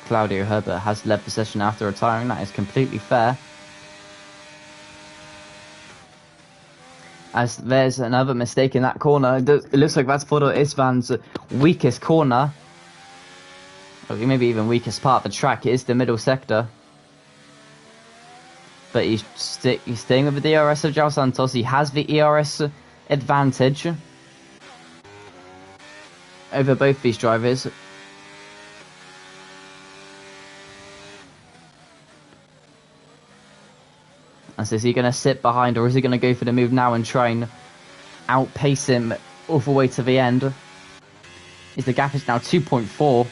Claudio Herbert has led possession after retiring. That is completely fair. As there's another mistake in that corner. It looks like that's Fodor Istvan's weakest corner. Or maybe even weakest part of the track. It is the middle sector. But he's staying with the DRS of João Santos. He has the ERS advantage over both these drivers. And so is he going to sit behind, or is he going to go for the move now and try and outpace him all the way to the end? The gap is now 2.4.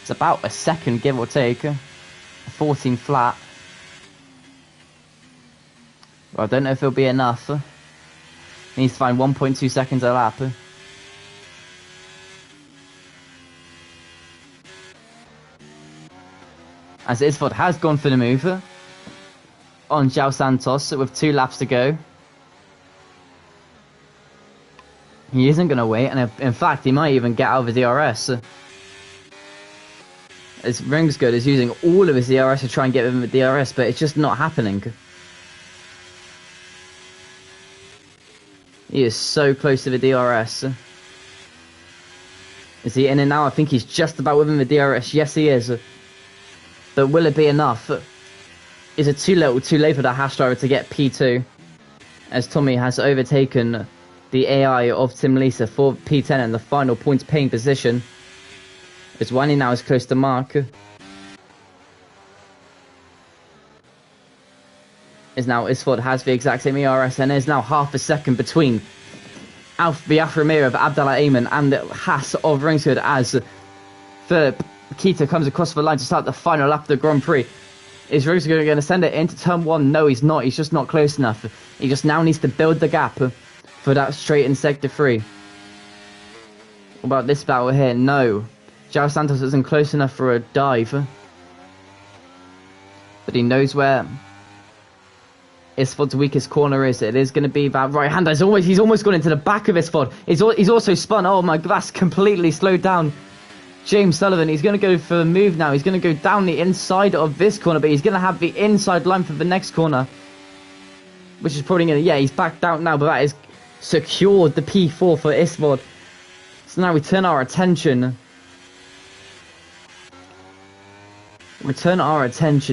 It's about a second, give or take. 14 flat. Well, I don't know if it'll be enough. He needs to find 1.2 seconds a lap. As Isford has gone for the move on João Santos with 2 laps to go. He isn't going to wait, and in fact, he might even get out of the DRS. As Ringsgood is using all of his DRS to try and get him the DRS, but it's just not happening. He is so close to the DRS. Is he in and now? I think he's just about within the DRS. Yes, he is. But will it be enough? Is it too little, too late for the Haas driver to get P2? As Tommy has overtaken the AI of Tim Lisa for P10 in the final points paying position. As Wani now is close to Mark. Is now Isford has the exact same ERS and is now half a second between the Alfa Romeo of Abdallah Ayman and the Haas of Ringsgood as Philip Keita comes across the line to start the final lap of the Grand Prix. Is Ringsgood going to send it into turn 1? No, he's not. He's just not close enough. He just now needs to build the gap for that straight in sector 3. What about this battle here? No. João Santos isn't close enough for a dive. But he knows where Isford's weakest corner is. It is going to be that right hand. He's almost gone into the back of Isford. He's also spun. Oh my god, that's completely slowed down James Sullivan. He's going to go for a move now. He's going to go down the inside of this corner, but he's going to have the inside line for the next corner, which is probably going to, yeah, he's backed out now, but that is secured the P4 for Isford. So now we turn our attention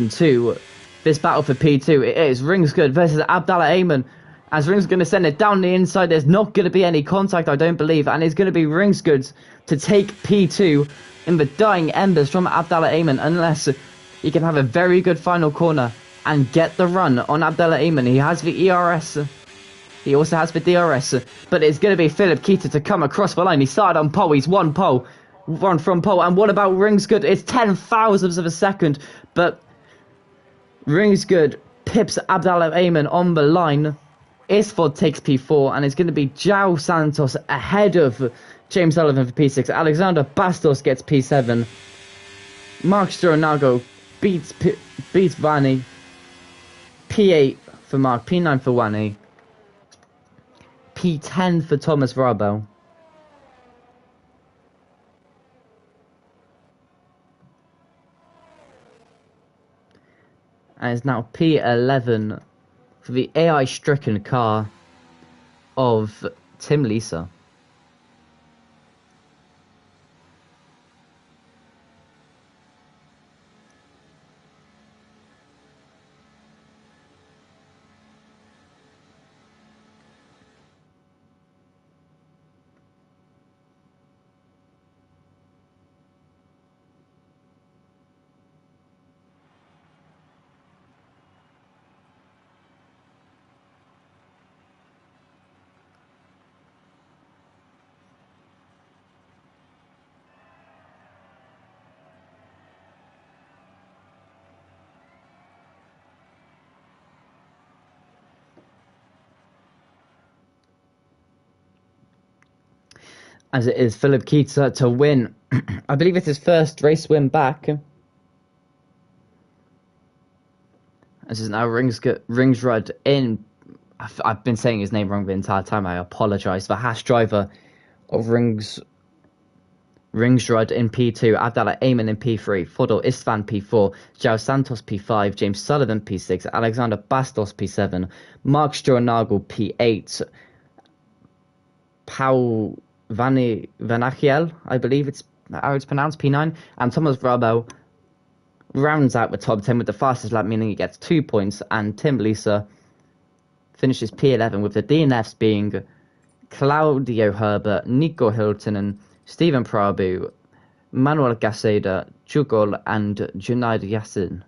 to this battle for P2. It is Ringsgood versus Abdallah Ayman. As Ringsgood's going to send it down the inside, there's not going to be any contact, I don't believe, and it's going to be Ringsgood to take P2 in the dying embers from Abdallah Ayman, unless he can have a very good final corner and get the run on Abdallah Ayman. He has the ERS. He also has the DRS, but it's going to be Philip Keita to come across the line. He started on pole. He's one from pole. And what about Ringsgood? It's 10 thousandths of a second, but Ringsgood pips Abdallah Ayman on the line. Isford takes P4, and it's going to be João Santos ahead of James Sullivan for P6. Alexander Bastos gets P7. Mark Stranago beats Vani. P8 for Mark, P9 for Wani. P10 for Thomas Rabel. And it's now P11 for the AI-stricken car of Tim Lisa. As it is Philip Keita to win. I believe it's his first race win back. This is now Ringsrud in. I've been saying his name wrong the entire time. I apologise. The Haas driver of Ringsrud in P2, Abdallah Ayman in P3, Fodor Istvan P4, João Santos P5, James Sullivan P6, Alexander Bastos P7, Mark Stranago P8, Paul Vanachiel, I believe it's how it's pronounced, P9, and Thomas Rabel rounds out the top 10 with the fastest lap, meaning he gets 2 points, and Tim Lisa finishes P11 with the DNFs being Claudio Herbert, Nico Hilton, Stephen Prabhu, Manuel Gaseda, Jugol, and Junaid Yassin.